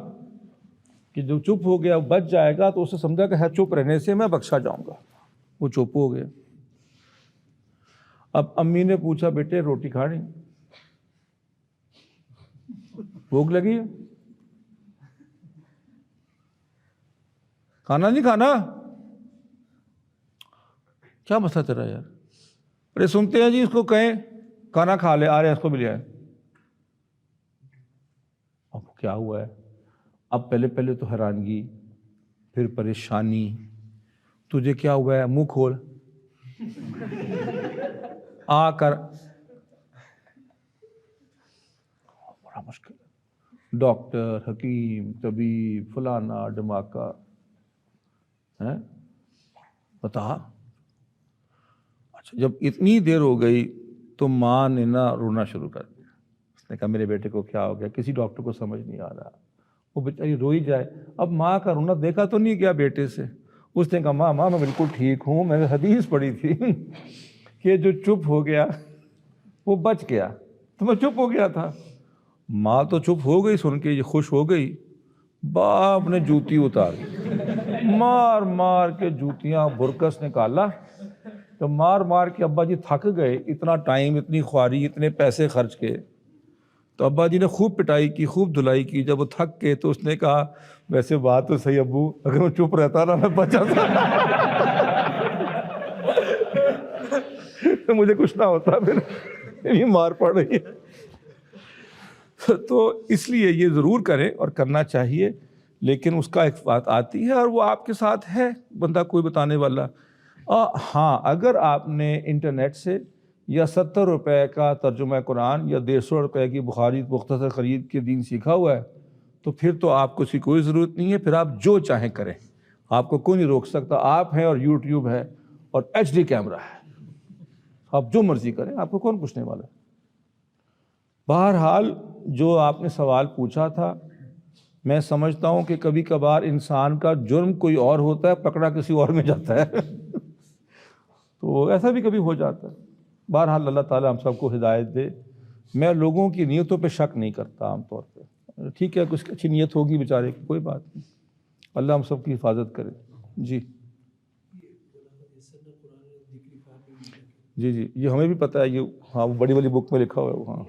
کہ جو چپ ہو گیا بچ جائے گا، تو اسے سمجھا کہ ہے چپ رہنے سے میں بخشا جاؤں گا، وہ چپ ہو گیا۔ اب امی نے پوچھا بیٹے روٹی کھانی، بھوک لگی ہے، کھانا نہیں کھانا؟ کیا مسئلہ تیرا یار؟ ارے سنتے ہیں جی اس کو کہیں کھانا کھا لے، آ رہے ہیں اس کو بھی لے آئے۔ اب کیا ہوا ہے؟ اب پہلے تو حیرانگی، پھر پریشانی، تجھے کیا ہوا ہے؟ منہ کھول، آ کر، بڑا مشکل ہے۔ ڈاکٹر، حکیم، طبیب، فلانا ڈھماکہ، ہیں بتا۔ اچھا جب اتنی دیر ہو گئی تو ماں نے نا رونا شروع کر دیا۔ اس نے کہا میرے بیٹے کو کیا ہو گیا؟ کسی ڈاکٹر کو سمجھ نہیں آ رہا، وہ بیچاری روئی جائے۔ اب ماں کا رونا دیکھا تو نہیں گیا بیٹے سے۔ اس نے کہا ماں میں بالکل ٹھیک ہوں، میں نے حدیث پڑھی تھی کہ جو چپ ہو گیا وہ بچ گیا، تو میں چپ ہو گیا تھا۔ ماں تو چپ ہو گئی، سن کے یہ خوش ہو گئی۔ باپ نے جوتی اتار مار مار کے جوتیاں برکس نکالا، تو مار مار کے ابا جی تھک گئے، اتنا ٹائم، اتنی خواری، اتنے پیسے خرچ کے، تو ابا جی نے خوب پٹائی کی، خوب دھلائی کی۔ جب وہ تھک کے تو اس نے کہا ویسے بات تو صحیح ابو، اگر میں چپ رہتا نا میں بچا تھا تو مجھے کچھ نہ ہوتا، پھر یہ مار پڑ رہی ہے۔ تو اس لیے یہ ضرور کریں اور کرنا چاہیے، لیکن اس کا ایک بات آتی ہے اور وہ آپ کے ساتھ ہے بندہ کوئی بتانے والا۔ ہاں اگر آپ نے انٹرنیٹ سے یا 70 روپے کا ترجمہ قرآن یا 150 روپے کی بخاری مختصر خرید کے دین سیکھا ہوا ہے، تو پھر تو آپ کو اس کی کوئی ضرورت نہیں ہے، پھر آپ جو چاہیں کریں، آپ کو کوئی نہیں روک سکتا۔ آپ ہیں اور یوٹیوب ہے اور HD کیمرہ ہے، آپ جو مرضی کریں، آپ کو کون پوچھنے والا ہے۔ بہرحال جو آپ نے سوال پوچھا تھا، میں سمجھتا ہوں کہ کبھی کبھار انسان کا جرم کوئی اور ہوتا ہے، پکڑا کسی اور میں جاتا ہے تو ایسا بھی کبھی ہو جاتا ہے۔ بہرحال اللہ تعالیٰ ہم سب کو ہدایت دے۔ میں لوگوں کی نیتوں پہ شک نہیں کرتا عام طور پہ، ٹھیک ہے کچھ اچھی نیت ہوگی بیچارے کی، کوئی بات نہیں، اللہ ہم سب کی حفاظت کرے۔ جی جی یہ ہمیں بھی پتہ ہے، یہ ہاں وہ بڑی والی بک میں لکھا ہوا ہے وہ، ہاں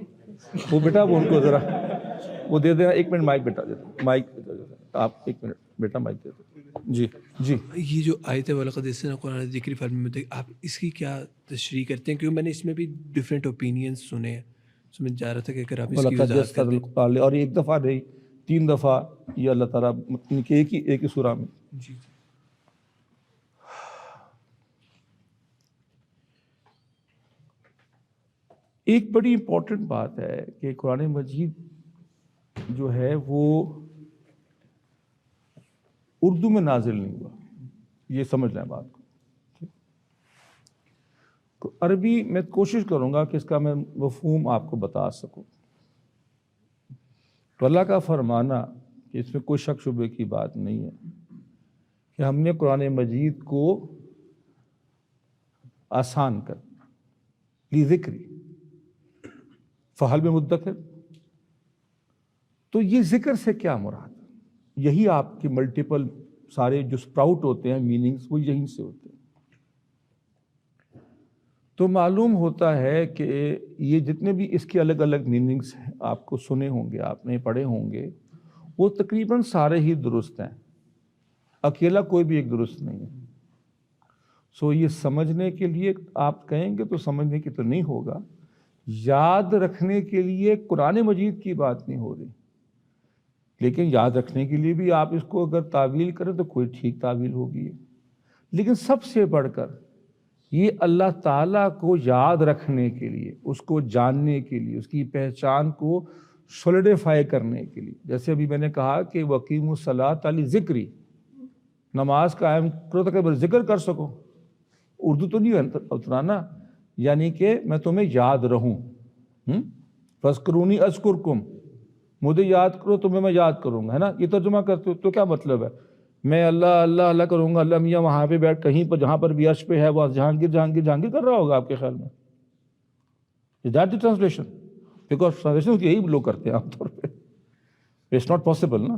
وہ بیٹا وہ ان کو ذرا وہ دے دینا، 1 منٹ مائک بیٹا دے دو، مائک آپ 1 منٹ بیٹا مائک دے دو۔ جی یہ جو آیت ہے وَلَقَدْ يَسَّرْنَا الْقُرْآنَ لِلذِّكْرِ فَهَلْ مِن مُدَّكِرٍ، آپ اس کی کیا تشریح کرتے ہیں؟ کیونکہ میں نے اس میں بھی ڈفرینٹ اوپینینس سنے ہیں، تو میں چاہ رہا تھا کہ اگر آپ اس کی وضاحت کر دیں۔ اور ایک دفعہ نہیں 3 دفعہ یہ اللہ تعالیٰ ایک ہی سورہ میں۔ جی ایک بڑی امپورٹنٹ بات ہے کہ قرآن مجید جو ہے وہ اردو میں نازل نہیں ہوا، یہ سمجھ لیں بات کو۔ عربی میں کوشش کروں گا کہ اس کا میں مفہوم آپ کو بتا سکوں۔ تو اللہ کا فرمانا کہ اس میں کوئی شک شبے کی بات نہیں ہے کہ ہم نے قرآن مجید کو آسان کر لی ذکری فہل میں مدکر۔ تو یہ ذکر سے کیا مراد؟ یہی آپ کے ملٹیپل سارے جو سپراؤٹ ہوتے ہیں میننگز، وہ یہیں سے ہوتے ہیں۔ تو معلوم ہوتا ہے کہ یہ جتنے بھی اس کے الگ الگ میننگز ہیں آپ کو سنے ہوں گے، آپ نے پڑھے ہوں گے، وہ تقریباً سارے ہی درست ہیں، اکیلا کوئی بھی ایک درست نہیں ہے۔ سو یہ سمجھنے کے لیے آپ کہیں گے تو سمجھنے کی تو نہیں ہوگا، یاد رکھنے کے لیے قرآن مجید کی بات نہیں ہو رہی، لیکن یاد رکھنے کے لیے بھی آپ اس کو اگر تعویل کریں تو کوئی ٹھیک تعویل ہوگی۔ لیکن سب سے بڑھ کر یہ اللہ تعالیٰ کو یاد رکھنے کے لیے، اس کو جاننے کے لیے، اس کی پہچان کو سولیڈیفائی کرنے کے لیے، جیسے ابھی میں نے کہا کہ وَأَقِیمُوا الصَّلَاةَ لِذِکْرِی، نماز قائم کرو تاکہ میں ذکر کر سکوں۔ اردو تو نہیں اترانا، یعنی کہ میں تمہیں یاد رہوں۔ فَاذْکُرُونِی أَذْکُرْکُم، مجھے یاد کرو تمہیں میں یاد کروں گا، ہے نا؟ یہ ترجمہ کرتے ہو تو کیا مطلب ہے؟ میں اللہ اللہ اللہ کروں گا، اللہ میاں وہاں پہ بیٹھ کہیں پر جہاں پر بھی عرش پہ ہے وہ جہانگیر جہانگیر جہانگیر کر رہا ہوگا آپ کے خیال میں؟ Is that the translation? Because translation یہی لوگ کرتے ہیں عام طور پہ. اٹس ناٹ پاسبل نا.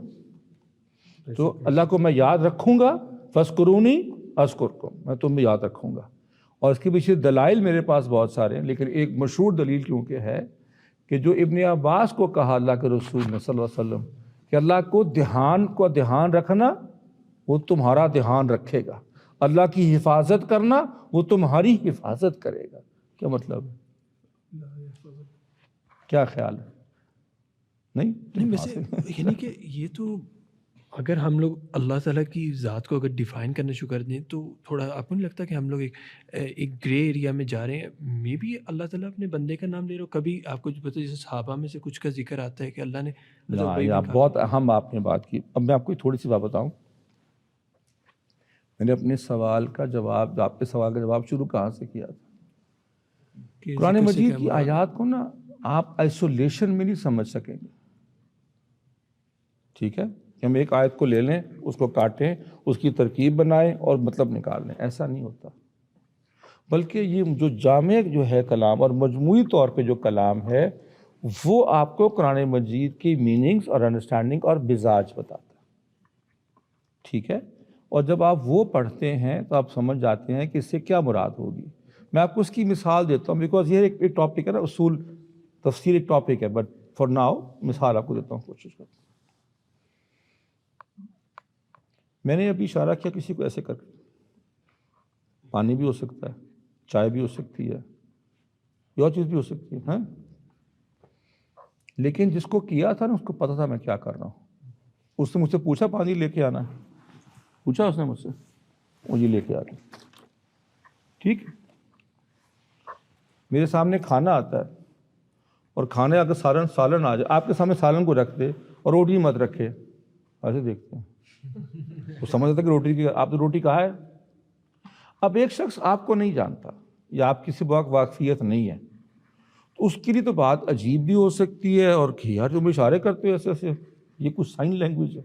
تو اللہ کو میں یاد رکھوں گا، فذکرونی اذکرکم، میں تمہیں یاد رکھوں گا. اور اس کے پیچھے دلائل میرے پاس بہت سارے ہیں، لیکن ایک مشہور دلیل کیونکہ ہے کہ جو ابن عباس کو کہا اللہ کے رسول نے صلی اللہ علیہ وسلم کہ اللہ کو دھیان رکھنا وہ تمہارا دھیان رکھے گا، اللہ کی حفاظت کرنا وہ تمہاری حفاظت کرے گا. کیا مطلب ہے؟ کیا خیال ہے؟ نہیں ویسے یعنی کہ یہ تو اگر ہم لوگ اللہ تعالیٰ کی ذات کو اگر ڈیفائن کرنا شروع کر دیں تو تھوڑا آپ کو نہیں لگتا کہ ہم لوگ ایک گرے ایریا میں جا رہے ہیں؟ مے بی اللہ تعالیٰ اپنے بندے کا نام لے رہا ہو. کبھی آپ کو پتہ جیسے صحابہ میں سے کچھ کا ذکر آتا ہے کہ اللہ نے آپ بہت اہم آپ نے بات کی. اب میں آپ کو تھوڑی سی بات بتاؤں. میں نے اپنے سوال کا جواب، آپ کے سوال کا جواب شروع کہاں سے کیا تھا؟ قرآن مجید کی آیات کو نا آپ آئسولیشن میں نہیں سمجھ سکیں گے. ٹھیک ہے کہ ہم ایک آیت کو لے لیں، اس کو کاٹیں، اس کی ترکیب بنائیں اور مطلب نکال لیں، ایسا نہیں ہوتا. بلکہ یہ جو جامع جو ہے کلام اور مجموعی طور پہ جو کلام ہے وہ آپ کو قرآن مجید کی میننگز اور انڈرسٹینڈنگ اور مزاج بتاتا ہے. ٹھیک ہے. اور جب آپ وہ پڑھتے ہیں تو آپ سمجھ جاتے ہیں کہ اس سے کیا مراد ہوگی. میں آپ کو اس کی مثال دیتا ہوں، بیکاز یہ ایک ٹاپک ہے نا، اصول تفسیر ایک ٹاپک ہے، بٹ فار ناؤ مثال آپ کو دیتا ہوں، کوشش کرتا ہوں. میں نے ابھی اشارہ کیا کسی کو ایسے کر کے، پانی بھی ہو سکتا ہے، چائے بھی ہو سکتی ہے، یہ اور چیز بھی ہو سکتی ہے ہاں. لیکن جس کو کیا تھا نا اس کو پتا تھا میں کیا کر رہا ہوں. اس نے مجھ سے پوچھا پانی لے کے آنا ہے، پوچھا اس نے مجھ سے، مجھے لے کے آ گیا. ٹھیک. میرے سامنے کھانا آتا ہے اور کھانے اگر سالن آ جائے، آپ کے سامنے سالن کو رکھ دے اور روٹی مت رکھے، ایسے دیکھتے ہیں وہ سمجھتا کہ روٹی کی آپ نے روٹی کہا ہے. اب ایک شخص آپ کو نہیں جانتا یا آپ کسی واقفیت نہیں ہے تو اس کے لیے تو بات عجیب بھی ہو سکتی ہے اور کہ یار تم اشارے کرتے ہو ایسے ایسے، یہ کچھ سائن لینگویج ہے.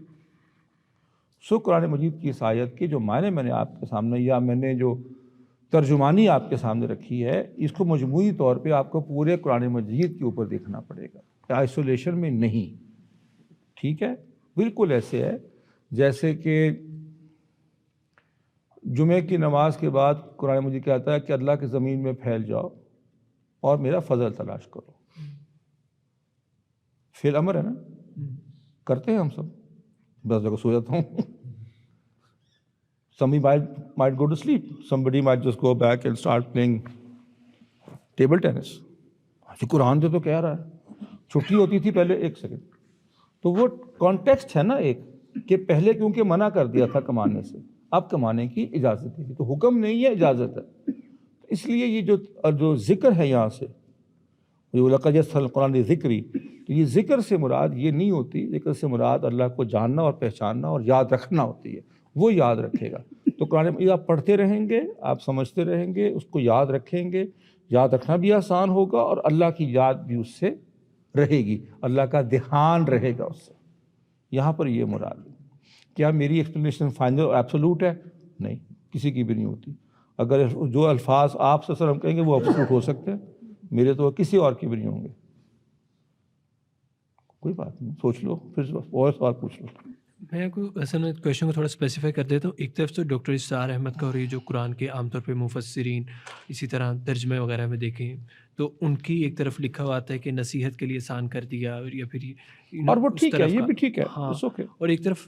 سو قرآن مجید کی اس آیت کے جو معنی میں نے آپ کے سامنے یا میں نے جو ترجمانی آپ کے سامنے رکھی ہے، اس کو مجموعی طور پہ آپ کو پورے قرآن مجید کے اوپر دیکھنا پڑے گا، آئسولیشن میں نہیں. ٹھیک ہے. بالکل ایسے ہے جیسے کہ جمعے کی نماز کے بعد قرآن مجید کہتا ہے کہ اللہ کی زمین میں پھیل جاؤ اور میرا فضل تلاش کرو. فعل امر ہے نا، کرتے ہیں ہم سب. بس جگہ سو جاتا ہوں. Somebody might go to sleep. Somebody might just go back and start playing table tennis. قرآن تو کہہ رہا ہے. چھٹی ہوتی تھی پہلے، ایک سیکنڈ، تو وہ کانٹیکسٹ ہے نا ایک، کہ پہلے کیونکہ منع کر دیا تھا کمانے سے، اب کمانے کی اجازت ہے، تو حکم نہیں ہے، اجازت ہے. اس لیے یہ جو ذکر ہے یہاں سے، لَقَدْ يَسَّرَ الْقُرْآنَ لِلذِّكْرِ، تو یہ ذکر سے مراد یہ نہیں ہوتی. ذکر سے مراد اللہ کو جاننا اور پہچاننا اور یاد رکھنا ہوتی ہے. وہ یاد رکھے گا. تو قرآن مجید آپ پڑھتے رہیں گے، آپ سمجھتے رہیں گے، اس کو یاد رکھیں گے، یاد رکھنا بھی آسان ہوگا اور اللہ کی یاد بھی اس سے رہے گی، اللہ کا دھیان رہے گا اس سے. یہاں پر یہ مراد ہے. کیا میری ایکسپلینیشن فائنل اور ایبسولوٹ ہے؟ نہیں، کسی کی بھی نہیں ہوتی. اگر جو الفاظ آپ سے ہم کہیں گے وہ ایبسولوٹ ہو سکتے ہیں، میرے تو کسی اور کے بھی نہیں ہوں گے. کوئی بات نہیں، سوچ لو، پھر اور سوال پوچھ لو. میں آپ کو اصل میں کویشچن کو تھوڑا اسپیسیفائی کر دیتا ہوں. ایک طرف تو ڈاکٹر اسرار احمد کا اور یہ جو قرآن کے عام طور پہ مفسرین اسی طرح ترجمے وغیرہ میں دیکھیں تو ان کی ایک طرف لکھا ہوا آتا ہے کہ نصیحت کے لیے آسان کر دیا، اور یا پھر اور وہ ٹھیک ہے، یہ بھی ٹھیک ہے. ہاں. okay. اور ایک طرف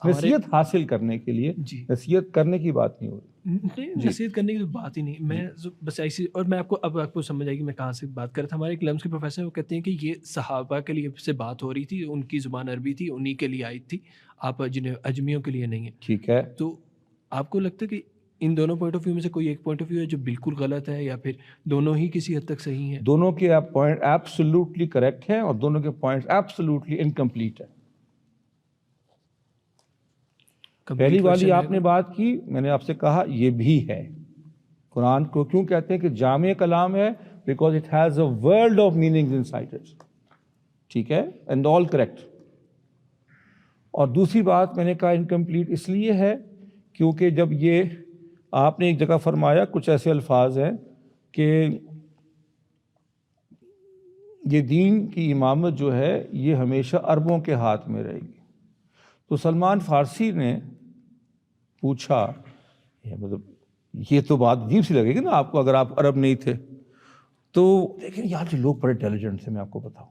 نصیحت حاصل کرنے کے لیے، جی نصیحت کرنے کی بات نہیں ہو رہی. نصیحت کرنے کی تو بات ہی نہیں. میں بس ایسی، اور میں آپ کو اب آپ کو سمجھ آئے گی میں کہاں سے بات کر رہا تھا. ہمارے ایک لمس کے پروفیسر وہ کہتے ہیں کہ یہ صحابہ کے لیے سے بات ہو رہی تھی، ان کی زبان عربی تھی، انہی کے لیے آئی تھی، آپ جنہیں اجمیوں کے لیے نہیں ہے. ٹھیک ہے. تو آپ کو لگتا ہے کہ ان دونوں پوائنٹ آف ویو میں سے کوئی ایک پوائنٹ آف ویو ہے جو بالکل غلط ہے، یا پھر دونوں ہی کسی حد تک صحیح ہیں؟ دونوں کے پوائنٹ ایبسولوٹلی کریکٹ ہیں اور دونوں کے پوائنٹ ایبسولوٹلی انکمپلیٹ ہیں. پہلی والی آپ نے بات کی، میں نے آپ سے کہا یہ بھی ہے. قرآن کو کیوں کہتے ہیں کہ جامع کلام ہے؟ Because it has a world of meanings in side it. ٹھیک ہے، اینڈ آل کریکٹ. اور دوسری بات میں نے کہا انکمپلیٹ اس لیے ہے کیونکہ جب یہ آپ نے ایک جگہ فرمایا، کچھ ایسے الفاظ ہیں کہ یہ دین کی امامت جو ہے یہ ہمیشہ عربوں کے ہاتھ میں رہے گی. تو سلمان فارسی نے پوچھا، مطلب یہ تو بات عجیب سی لگے گی نا آپ کو اگر آپ عرب نہیں تھے. تو لیکن یار جو لوگ بڑے انٹیلیجنٹ تھے میں آپ کو بتاؤں،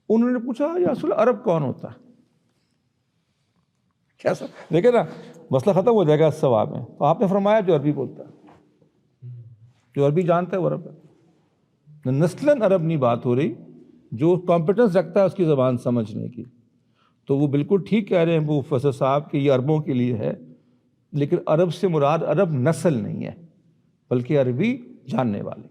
انہوں نے پوچھا یا رسول اللہ عرب کون ہوتا ہے؟ کیسا دیکھیں نا مسئلہ ختم ہو جائے گا اس سوال میں. تو آپ نے فرمایا جو عربی بولتا ہے، جو عربی جانتا ہے وہ عرب ہے. نسلاً عرب نہیں بات ہو رہی، جو کمپیٹنس رکھتا ہے اس کی زبان سمجھنے کی. تو وہ بالکل ٹھیک کہہ رہے ہیں وہ پروفیسر صاحب کہ یہ عربوں کے لیے ہے، لیکن عرب سے مراد عرب نسل نہیں ہے بلکہ عربی جاننے والے کی.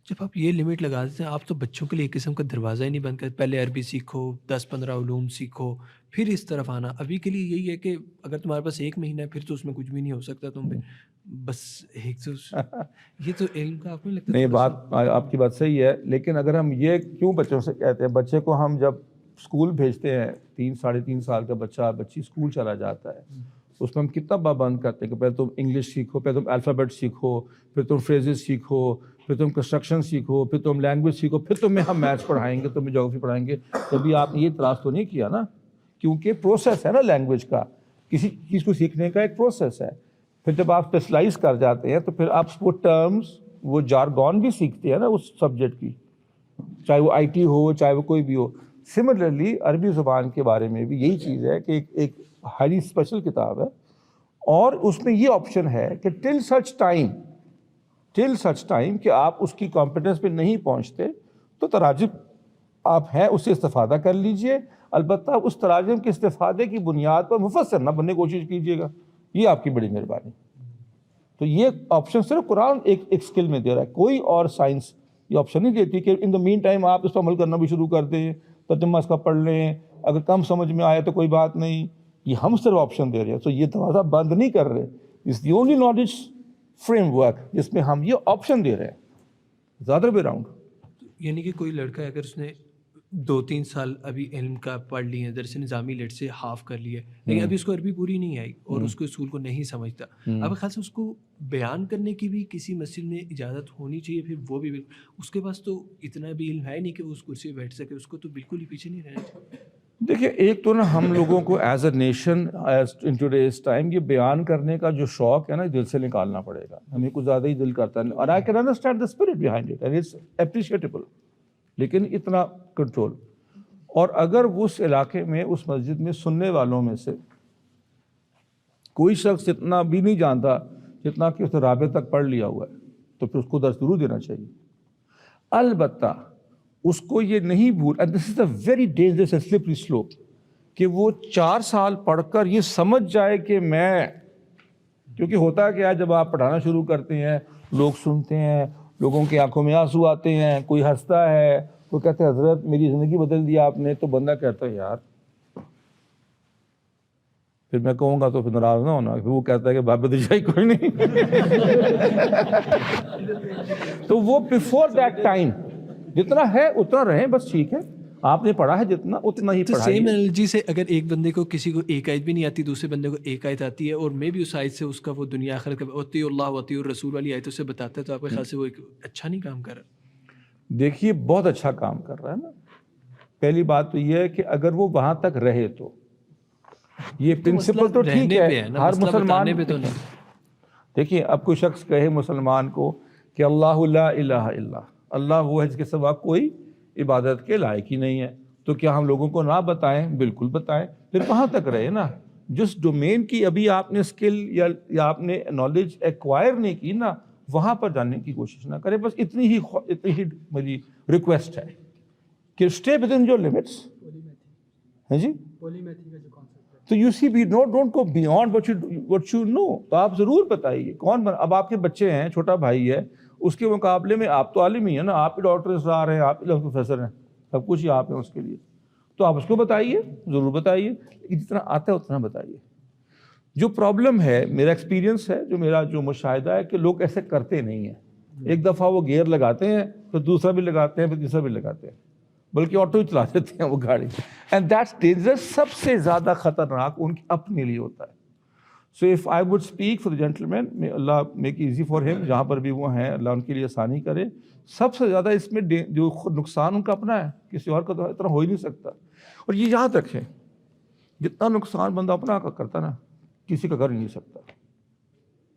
جب آپ یہ لمٹ لگا دیتے ہیں، آپ تو بچوں کے لیے ایک قسم کا دروازہ ہی نہیں بند کرتے. پہلے عربی سیکھو، 10-15 علوم سیکھو، پھر اس طرف آنا. ابھی کے لیے یہی ہے کہ اگر تمہارے پاس 1 مہینہ ہے پھر تو اس میں کچھ بھی نہیں ہو سکتا تم پہ. بس ایک تو یہ تو علم کا آپ کو نہیں لگتا؟ نہیں، بات آپ کی بات صحیح ہے، لیکن اگر ہم یہ کیوں بچوں سے کہتے ہیں، بچے کو ہم جب اسکول بھیجتے ہیں 3-3.5 سال کا بچہ بچی اسکول چلا جاتا ہے، اس میں ہم کتنا پابند کرتے ہیں کہ پہلے تم انگلش سیکھو، پہلے تم الفابیٹ سیکھو، پھر تم فریزز سیکھو، پھر تم کنسٹرکشن سیکھو، پھر تم لینگویج سیکھو، پھر تمہیں ہم میتھس پڑھائیں گے، تمہیں جیوگرافی پڑھائیں گے. کبھی آپ نے یہ اعتراض تو نہیں کیا نا، کیونکہ پروسیس ہے نا لینگویج کا، کسی چیز کو سیکھنے کا ایک پروسیس ہے. پھر جب آپ اسپیشلائز کر جاتے ہیں تو پھر آپ وہ ٹرمز، وہ جارگون بھی سیکھتے ہیں نا اس سبجیکٹ کی، چاہے وہ آئی ٹی ہو چاہے وہ کوئی بھی ہو. سملرلی عربی زبان کے بارے میں بھی یہی چیز ہے کہ ایک ہائیلی اسپیشل کتاب ہے، اور اس میں یہ آپشن ہے کہ ٹل سچ ٹائم کہ آپ اس کی کمپیٹنس پہ نہیں پہنچتے تو تراجم آپ ہیں اس سے استفادہ کر لیجئے. البتہ اس تراجم کے استفادے کی بنیاد پر مفسر نہ بننے کی کوشش کیجیے گا، یہ آپ کی بڑی مہربانی. تو یہ آپشن صرف قرآن ایک اسکل میں دے رہا ہے، کوئی اور سائنس یہ آپشن نہیں دیتی کہ ان دا مین ٹائم آپ اس پر عمل کرنا بھی شروع کر دیں، ترجمہ اس کا پڑھ لیں، اگر کم سمجھ میں آئے تو کوئی بات نہیں. یہ ہم صرف آپشن دے رہے ہیں، تو یہ دروازہ بند نہیں کر رہے. اس the only knowledge framework جس میں ہم یہ آپشن دے رہے ہیں. زیادہ بے راؤنڈ یعنی کہ کوئی لڑکا ہے اگر اس نے 2-3 سال ابھی علم کا پڑھ لیے ہیں، درس نظامی لیٹ سے ہاف کر لی ہے، لیکن ابھی اس کو عربی پوری نہیں آئی اور اس کو اصول کو نہیں سمجھتا، اب خاص اس کو بیان کرنے کی بھی کسی مسجد میں اجازت ہونی چاہیے. پھر وہ بھی اس کے پاس تو اتنا بھی علم ہے نہیں کہ وہ اس کرسی پہ بیٹھ سکے، اس کو تو بالکل ہی پیچھے نہیں رہنا چاہیے. دیکھیے، ایک تو نا ہم لوگوں کو as a nation in today's time یہ بیان کرنے کا جو شوق ہے نا دل سے نکالنا پڑے گا. ہمیں کچھ زیادہ ہی دل کرتا ہے، اور I can understand the spirit behind it and it's appreciable, لیکن اتنا کنٹرول. اور اگر اس علاقے میں اس مسجد میں سننے والوں میں سے کوئی شخص اتنا بھی نہیں جانتا جتنا کہ اس نے رابع تک پڑھ لیا ہوا ہے تو پھر اس کو درس ضرور دینا چاہیے. البتہ اس کو یہ نہیں بھول، and this is a very dangerous and slippery slope, کہ وہ 4 سال پڑھ کر یہ سمجھ جائے کہ میں، کیونکہ ہوتا ہے کہ جب آپ پڑھانا شروع کرتے ہیں لوگ سنتے ہیں، لوگوں کی آنکھوں میں آنسو آتے ہیں، کوئی ہنستا ہے، وہ کہتے ہیں حضرت میری زندگی بدل دیا آپ نے. تو بندہ کہتا ہے یار، پھر میں کہوں گا تو پھر ناراض نہ ہونا، پھر وہ کہتا ہے کہ باپ بدشاہی کوئی نہیں. تو وہ بیفور دیٹ ٹائم جتنا ہے اتنا رہیں، بس ٹھیک ہے، آپ نے پڑھا ہے جتنا اتنا ہی تو پڑھائیے. سیم انالوجی سے اگر ایک بندے کو کسی کو ایک آیت بھی نہیں آتی، دوسرے بندے کو ایک آیت آتی ہے، اور میں بھی اس آیت سے اس کا وہ دنیا آخرت کا اطیعوا اللہ واطیعوا الرسول والی آیتوں سے بتاتا ہے، تو آپ کے خیال سے وہ ایک اچھا نہیں کام کر رہا؟ دیکھیے بہت اچھا کام کر رہا ہے نا. پہلی بات تو یہ ہے کہ اگر وہ وہاں تک رہے تو یہ پرنسپل تو ٹھیک ہے، ہر مسلمان پہ تو نہیں. دیکھیے اب کوئی شخص کہے مسلمان کو کہ اللہ لا الہ الا اللہ وہ ہے جس کے سوا کوئی عبادت کے لائق ہی نہیں ہے، تو کیا ہم لوگوں کو نہ بتائیں؟ بالکل بتائیں. پھر کہاں تک رہے نا، جس ڈومین کی ابھی آپ نے اسکل یا آپ نے نالج ایکوائر نہیں کی نا، وہاں پر جاننے کی کوشش نہ کریں. بس اتنی ہی میری ریکویسٹ ہے کہ stay within your limits. ہاں جی، تو you see be don't go beyond what you know. تو آپ ضرور بتائیے کون اب آپ کے بچے ہیں، چھوٹا بھائی ہے، اس کے مقابلے میں آپ تو عالم ہی ہیں نا، آپ ہی ڈاکٹر اسرار ہیں، آپ ہی پروفیسر ہیں، سب کچھ ہی آپ ہیں اس کے لیے. تو آپ اس کو بتائیے، ضرور بتائیے، جتنا آتا ہے اتنا بتائیے. جو پرابلم ہے، میرا ایکسپیرینس ہے، جو مشاہدہ ہے کہ لوگ ایسے کرتے نہیں ہیں. ایک دفعہ وہ گیئر لگاتے ہیں، پھر دوسرا بھی لگاتے ہیں، پھر تیسرا بھی لگاتے ہیں، بلکہ آٹو ہی چلا دیتے ہیں وہ گاڑی. And that's dangerous. سب سے زیادہ خطرناک ان کے اپنے لیے ہوتا ہے. So if I would speak for the gentleman, may Allah make easy for him, جہاں پر بھی وہ ہیں اللہ ان کے لیے آسانی کرے. سب سے زیادہ اس میں جو نقصان ان کا اپنا ہے, کسی اور کا تو اتنا ہو ہی نہیں سکتا. اور یہ یاد رکھیں, جتنا نقصان بندہ اپنا کا کرتا نا, کسی کا کر ہی نہیں سکتا.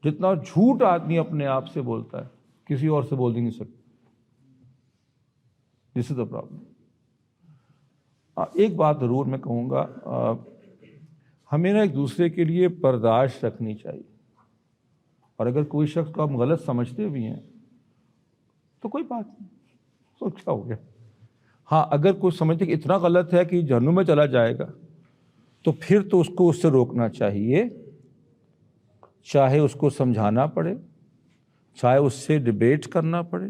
جتنا جھوٹ آدمی اپنے آپ سے بولتا ہے, کسی اور سے بول ہی نہیں سکتا. دس از دا پرابلم. ایک بات ضرور میں کہوں گا, ہمیں نا ایک دوسرے کے لیے برداشت رکھنی چاہیے. اور اگر کوئی شخص کو آپ غلط سمجھتے بھی ہیں تو کوئی بات نہیں, تو کیا ہو گیا. ہاں اگر کوئی سمجھتے کہ اتنا غلط ہے کہ جہنم میں چلا جائے گا, تو پھر تو اس کو اس سے روکنا چاہیے, چاہے اس کو سمجھانا پڑے, چاہے اس سے ڈیبیٹ کرنا پڑے,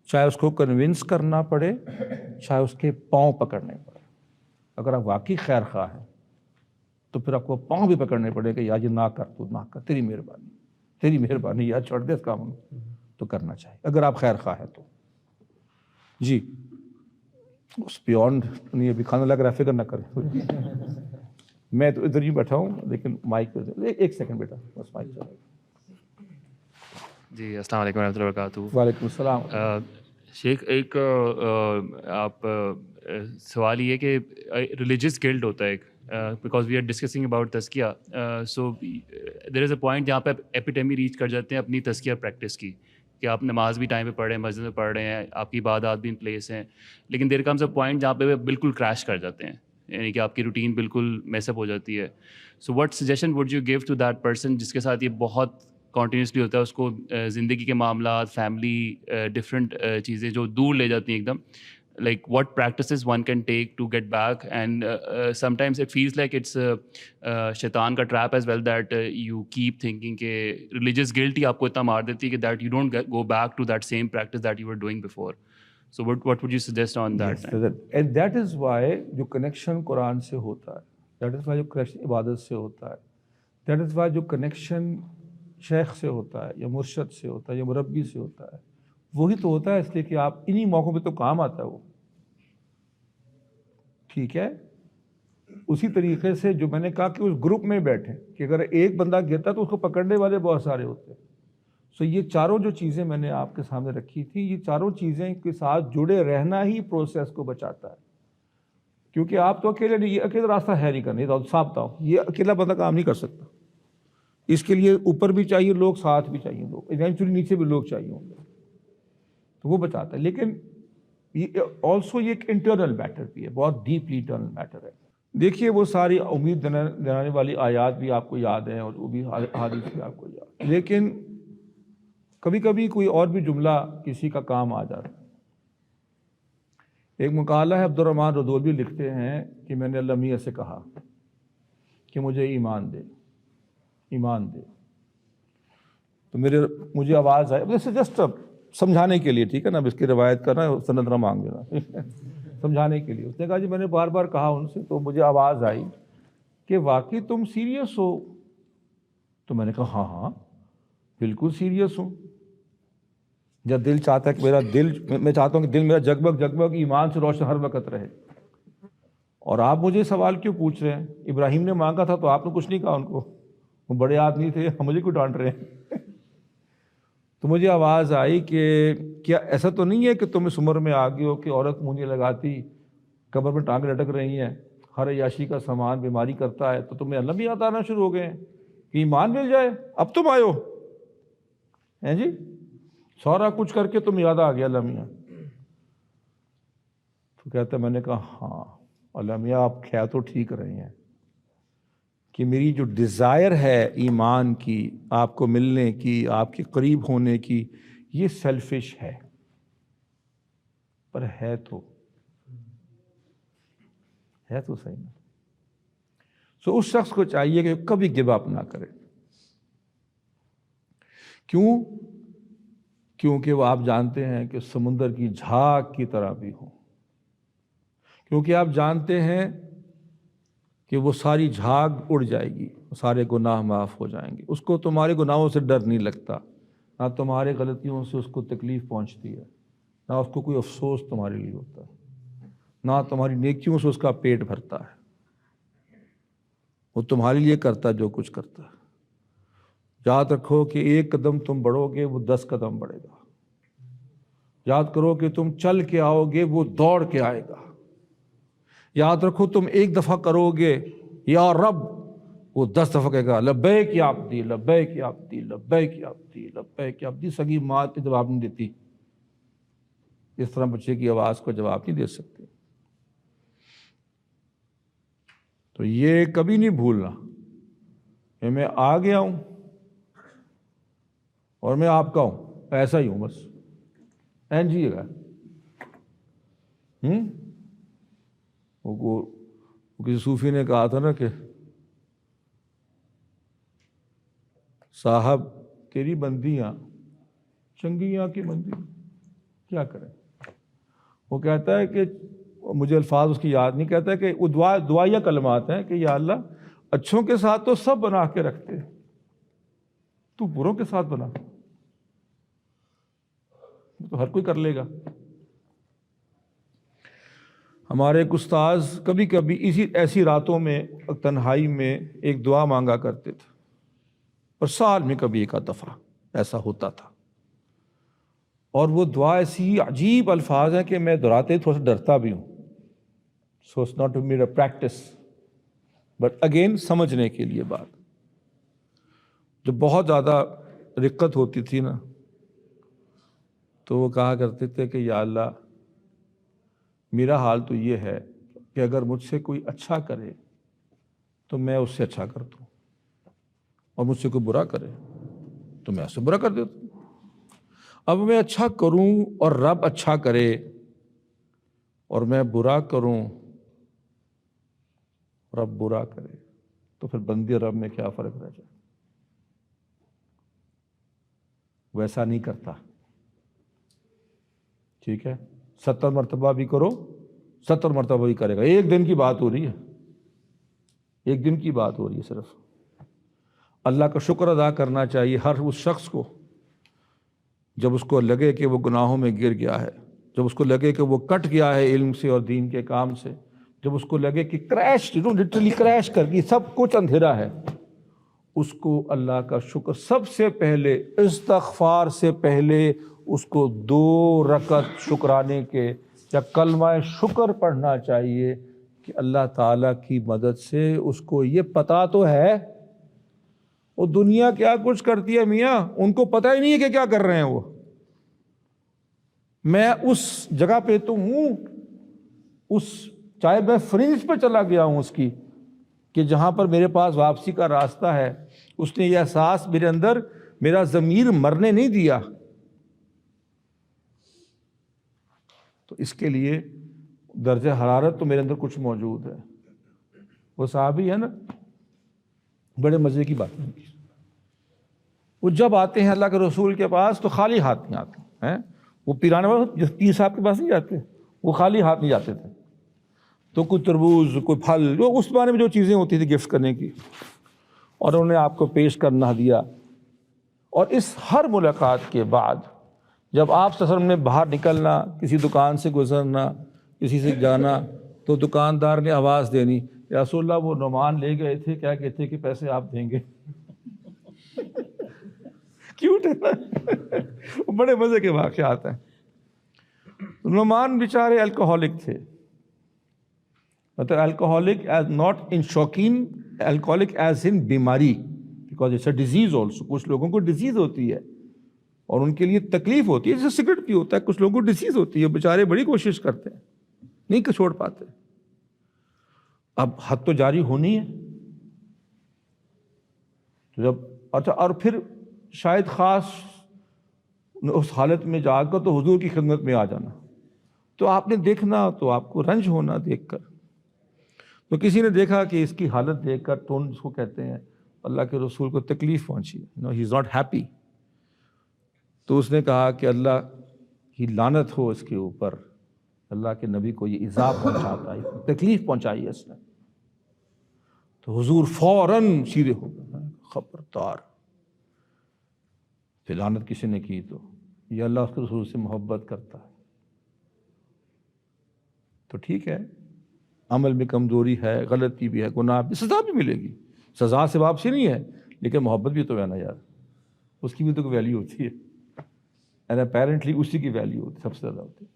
چاہے اس کو کنونس کرنا پڑے, چاہے اس کے پاؤں پکڑنے پڑے. اگر آپ واقعی خیر خواہ ہیں تو پھر آپ کو پاؤں بھی پکڑنے پڑے کہ یار یہ نہ کر, تو نہ کر, تیری مہربانی یار, چھوڑ دے اس کام تو کرنا چاہیے اگر آپ خیر خواہ ہیں تو. جی اس بیونڈ نہیں, ابھی کھانا لگ رہا ہے, فکر نہ کریں. میں تو ادھر ہی بیٹھا ہوں, لیکن مائک ایک سیکنڈ بیٹا, بس مائک چلے گا. جی السلام علیکم ورحمۃ اللہ وبرکاتہ. وعلیکم السلام. شیخ, ایک آپ سوال یہ کہ ریلیجیس گلٹ ہوتا ہے ایک, because we are discussing about تزکیہ, so there is a point جہاں پہ آپ ایپیڈیمی ریچ کر جاتے ہیں اپنی تزکیہ پریکٹس کی, کہ آپ نماز بھی ٹائم پہ پڑھ رہے ہیں, مسجد میں پڑھ رہے ہیں, آپ کی عبادات بھی ان پلیس ہیں, لیکن دیر کمز اے پوائنٹ جہاں پہ بالکل کریش کر جاتے ہیں, یعنی کہ آپ کی روٹین بالکل میس اپ ہو جاتی ہے. So what suggestion would you give to that person جس کے ساتھ یہ بہت کنٹینیوسلی ہوتا ہے, اس کو زندگی کے معاملات, فیملی, ڈفرینٹ چیزیں جو دور لے جاتی ہیں ایک دم, like what practices one can take to get back, and sometimes it feels like it's shaitan ka trap as well, that you keep thinking ke religious guilt hi aapko itna maar deti hai that you don't go back to that same practice that you were doing before. So what would you suggest on that? Yes, and that is why جو کنیکشن قرآن سے ہوتا ہے, that is why جو کنیکشن عبادت سے ہوتا ہے, that is why جو کنیکشن شیخ سے ہوتا ہے یا مرشد سے ہوتا ہے یا مربی سے ہوتا ہے, وہی تو ہوتا ہے, اس لیے کہ آپ انہی موقعوں پہ تو کام آتا ہے وہ. ٹھیک ہے, اسی طریقے سے جو میں نے کہا کہ اس گروپ میں بیٹھیں, کہ اگر ایک بندہ گرتا تو اس کو پکڑنے والے بہت سارے ہوتے ہیں. سو یہ چاروں جو چیزیں میں نے آپ کے سامنے رکھی تھی, یہ چاروں چیزیں کے ساتھ جڑے رہنا ہی پروسیس کو بچاتا ہے. کیونکہ آپ تو اکیلے نہیں, یہ اکیلا راستہ ہے نہیں کرنے, صاف بتاؤ, یہ اکیلا بندہ کام نہیں کر سکتا. اس کے لیے اوپر بھی چاہیے لوگ, ساتھ بھی چاہیے لوگ, ایونچولی نیچے بھی لوگ چاہیے ہوں گے, تو وہ بچاتا ہے. لیکن آلسو یہ ایک انٹرنل میٹر بھی ہے, بہت ڈیپلی انٹرنل میٹر ہے. دیکھیے وہ ساری امید دلانے والی آیات بھی آپ کو یاد ہیں, اور وہ بھی حدیث بھی آپ کو یاد, لیکن کبھی کبھی کوئی اور بھی جملہ کسی کا کام آ جاتا ہے. ایک مقالہ ہے, عبد الرحمن ردولوی لکھتے ہیں کہ میں نے اللہ میاں سے کہا کہ مجھے ایمان دے. تو مجھے آواز آئی, جیسے جسٹ سمجھانے کے لیے, ٹھیک ہے نا, اب اس کی روایت کرنا, سند نہ مانگ لینا, سمجھانے کے لیے. اس نے کہا جی میں نے بار بار کہا ان سے, تو مجھے آواز آئی کہ واقعی تم سیریس ہو. تو میں نے کہا ہاں بالکل سیریس ہوں. جب دل چاہتا ہے کہ میں چاہتا ہوں کہ دل میرا جگمگ ایمان سے روشن ہر وقت رہے. اور آپ مجھے سوال کیوں پوچھ رہے ہیں؟ ابراہیم نے مانگا تھا تو آپ نے کچھ نہیں کہا ان کو, وہ بڑے آدمی تھے, مجھے کیوں ڈانٹ رہے ہیں؟ تو مجھے آواز آئی کہ کیا ایسا تو نہیں ہے کہ تم اس عمر میں آ گئے ہو کہ عورت منہ نہیں لگاتی, قبر میں ٹانگ لٹک رہی ہیں, ہر عیاشی کا سامان بیماری کرتا ہے, تو تمہیں اللہ بھی یاد آنا شروع ہو گئے ہیں کہ ایمان مل جائے, اب تم آئے ہو ہیں جی, سارا کچھ کر کے تم یاد آ گیا اللہ میاں. تو کہتا, میں نے کہا ہاں اللہ میاں آپ کہہ تو ٹھیک رہے ہیں کہ میری جو ڈیزائر ہے ایمان کی, آپ کو ملنے کی, آپ کے قریب ہونے کی, یہ سیلفش ہے, پر ہے تو صحیح نا. سو اس شخص کو چاہیے کہ کبھی گو اپ نہ کرے. کیونکہ وہ آپ جانتے ہیں کہ سمندر کی جھاگ کی طرح بھی ہو, کیونکہ آپ جانتے ہیں کہ وہ ساری جھاگ اڑ جائے گی, سارے گناہ معاف ہو جائیں گے. اس کو تمہارے گناہوں سے ڈر نہیں لگتا, نہ تمہارے غلطیوں سے اس کو تکلیف پہنچتی ہے, نہ اس کو کوئی افسوس تمہارے لیے ہوتا ہے, نہ تمہاری نیکیوں سے اس کا پیٹ بھرتا ہے. وہ تمہارے لیے کرتا جو کچھ کرتا ہے. یاد رکھو کہ 1 قدم تم بڑھو گے وہ 10 قدم بڑھے گا. یاد کرو کہ تم چل کے آؤ گے وہ دوڑ کے آئے گا. یاد رکھو تم 1 دفعہ کرو گے یا رب وہ 10 دفعہ کہے گا لبیک یا عبدی لبیک یا عبدی لبیک یا عبدی لبیک یا عبدی. سگی ماں تو جواب نہیں دیتی، اس طرح بچے کی آواز کو جواب نہیں دے سکتے. تو یہ کبھی نہیں بھولنا کہ میں آ گیا ہوں اور میں آپ کا ہوں، ایسا ہی ہوں بس. جی گا وہ کسی صوفی نے کہا تھا نا کہ صاحب تیری بندیاں چنگیاں کی بندی کیا کریں. وہ کہتا ہے کہ مجھے الفاظ اس کی یاد نہیں، کہتا ہے کہ وہ دعائیہ کلمات ہیں کہ یا اللہ اچھوں کے ساتھ تو سب بنا کے رکھتے، تو بروں کے ساتھ بنا تو ہر کوئی کر لے گا. ہمارے ایک استاذ کبھی کبھی ایسی راتوں میں تنہائی میں ایک دعا مانگا کرتے تھے، اور سال میں کبھی 1 دفعہ ایسا ہوتا تھا. اور وہ دعا ایسی عجیب الفاظ ہیں کہ میں دہراتے تھوڑا سا ڈرتا بھی ہوں. سو اٹس ناٹ میرا پریکٹس، بٹ اگین سمجھنے کے لیے بات. جب بہت زیادہ رقت ہوتی تھی نا تو وہ کہا کرتے تھے کہ یا اللہ میرا حال تو یہ ہے کہ اگر مجھ سے کوئی اچھا کرے تو میں اس سے اچھا کر دوں، اور مجھ سے کوئی برا کرے تو میں اس سے برا کر دیتا ہوں. اب میں اچھا کروں اور رب اچھا کرے، اور میں برا کروں رب برا کرے، تو پھر بندے رب میں کیا فرق رہ جائے. ویسا نہیں کرتا. ٹھیک ہے 70 مرتبہ بھی کرو 70 مرتبہ بھی کرے گا. 1 دن کی بات ہو رہی ہے، 1 دن کی بات ہو رہی ہے صرف. اللہ کا شکر ادا کرنا چاہیے ہر اس شخص کو جب اس کو لگے کہ وہ گناہوں میں گر گیا ہے، جب اس کو لگے کہ وہ کٹ گیا ہے علم سے اور دین کے کام سے، جب اس کو لگے کہ لٹرلی کریش کر گئی، سب کچھ اندھیرا ہے، اس کو اللہ کا شکر سب سے پہلے استغفار سے پہلے اس کو 2 رکعت شکرانے کے یا کلمہ شکر پڑھنا چاہیے کہ اللہ تعالیٰ کی مدد سے اس کو یہ پتہ تو ہے وہ دنیا کیا کچھ کرتی ہے میاں، ان کو پتہ ہی نہیں ہے کہ کیا کر رہے ہیں وہ. میں اس جگہ پہ تو ہوں، چاہے میں فرنج پہ چلا گیا ہوں اس کی، کہ جہاں پر میرے پاس واپسی کا راستہ ہے. اس نے یہ احساس میرے اندر، میرا ضمیر مرنے نہیں دیا. تو اس کے لیے درجہ حرارت تو میرے اندر کچھ موجود ہے. وہ صحابی ہے نا، بڑے مزے کی بات ہے. وہ جب آتے ہیں اللہ کے رسول کے پاس تو خالی ہاتھ نہیں آتے ہیں. وہ پیرانے والے پیر صاحب کے پاس نہیں جاتے، وہ خالی ہاتھ نہیں جاتے تھے. تو کوئی تربوز، کوئی پھل، جو اس زمانے میں جو چیزیں ہوتی تھی گفٹ کرنے کی، اور انہوں نے آپ کو پیش کرنا دیا. اور اس ہر ملاقات کے بعد جب آپ صلی اللہ علیہ وسلم نے باہر نکلنا، کسی دکان سے گزرنا، کسی سے جانا، تو دکاندار نے آواز دینی، یا رسول اللہ وہ نعمان لے گئے تھے، کیا کہتے ہیں کہ پیسے آپ دیں گے. کیوٹ ہے نا، بڑے مزے کے واقعات ہیں. نعمان بیچارے الکوہولک تھے، مطلب الکوہولک ایز ناٹ ان شوقین، الکوہولک ایز ان بیماری، because it's a disease also. کچھ لوگوں کو ڈیزیز ہوتی ہے اور ان کے لیے تکلیف ہوتی ہے، جیسے سگریٹ بھی ہوتا ہے، کچھ لوگوں کو ڈیزیز ہوتی ہے، بیچارے بڑی کوشش کرتے ہیں نہیں کہ چھوڑ پاتے. اب حد تو جاری ہونی ہے. جب اچھا، اور پھر شاید خاص اس حالت میں جا کر تو حضور کی خدمت میں آ جانا، تو آپ نے دیکھنا تو آپ کو رنج ہونا دیکھ کر. تو کسی نے دیکھا کہ اس کی حالت دیکھ کر، ٹون اس کو کہتے ہیں، اللہ کے رسول کو تکلیف پہنچی، ہی از ناٹ ہیپی. تو اس نے کہا کہ اللہ کی لعنت ہو اس کے اوپر، اللہ کے نبی کو یہ ایذا پہنچاتا ہے، تکلیف پہنچائی ہے اس نے. تو حضور فوراً سیدھے ہو گئے، خبردار، پھر لعنت کسی نے کی تو یہ اللہ اس کے رسول سے محبت کرتا ہے. تو ٹھیک ہے، عمل میں کمزوری ہے، غلطی بھی ہے، گناہ بھی، سزا بھی ملے گی، سزا سے واپسی نہیں ہے، لیکن محبت بھی تو ہے نا یار. اس کی بھی تو کوئی ویلیو ہوتی ہے، اینڈ اپیرنٹلی اسی کی ویلیو ہوتی سب سے زیادہ ہوتی ہے.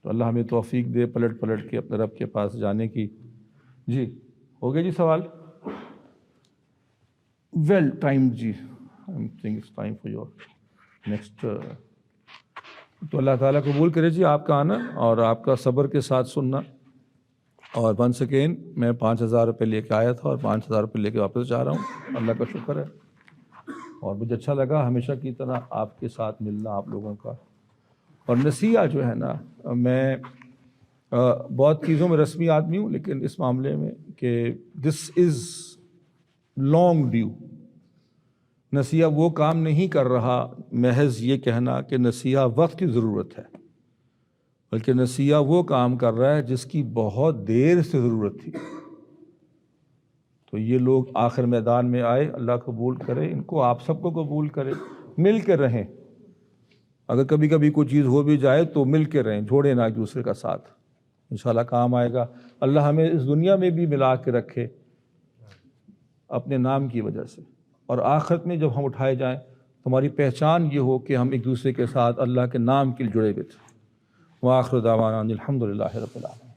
تو اللہ ہمیں توفیق دے پلٹ پلٹ کے اپنے رب کے پاس جانے کی. جی ہو گیا جی سوال؟ ویل ٹائم جی I think it's time for your next. تو اللہ تعالیٰ قبول کرے جی آپ کا آنا اور آپ کا صبر کے ساتھ سننا. اور ونس اگین میں 5,000 روپے لے کے آیا تھا اور 5,000 روپے لے کے واپس جا رہا ہوں. اللہ کا شکر ہے اور مجھے اچھا لگا ہمیشہ کی طرح آپ کے ساتھ ملنا آپ لوگوں کا. اور نصیحہ جو ہے نا، میں بہت چیزوں میں رسمی آدمی ہوں لیکن اس معاملے میں کہ دس از لانگ ڈیو. نصیحہ وہ کام نہیں کر رہا محض یہ کہنا کہ نصیحہ وقت کی ضرورت ہے، بلکہ نصیحہ وہ کام کر رہا ہے جس کی بہت دیر سے ضرورت تھی. تو یہ لوگ آخر میدان میں آئے، اللہ قبول کرے ان کو، آپ سب کو قبول کرے. مل کے رہیں، اگر کبھی کبھی کوئی چیز ہو بھی جائے تو مل کے رہیں، چھوڑیں نہ ایک دوسرے کا ساتھ، انشاءاللہ کام آئے گا. اللہ ہمیں اس دنیا میں بھی ملا کے رکھے اپنے نام کی وجہ سے، اور آخرت میں جب ہم اٹھائے جائیں تو ہماری پہچان یہ ہو کہ ہم ایک دوسرے کے ساتھ اللہ کے نام کے لیے جڑے ہوئے تھے. وآخر دعوانا الحمد للہ رب العالمین.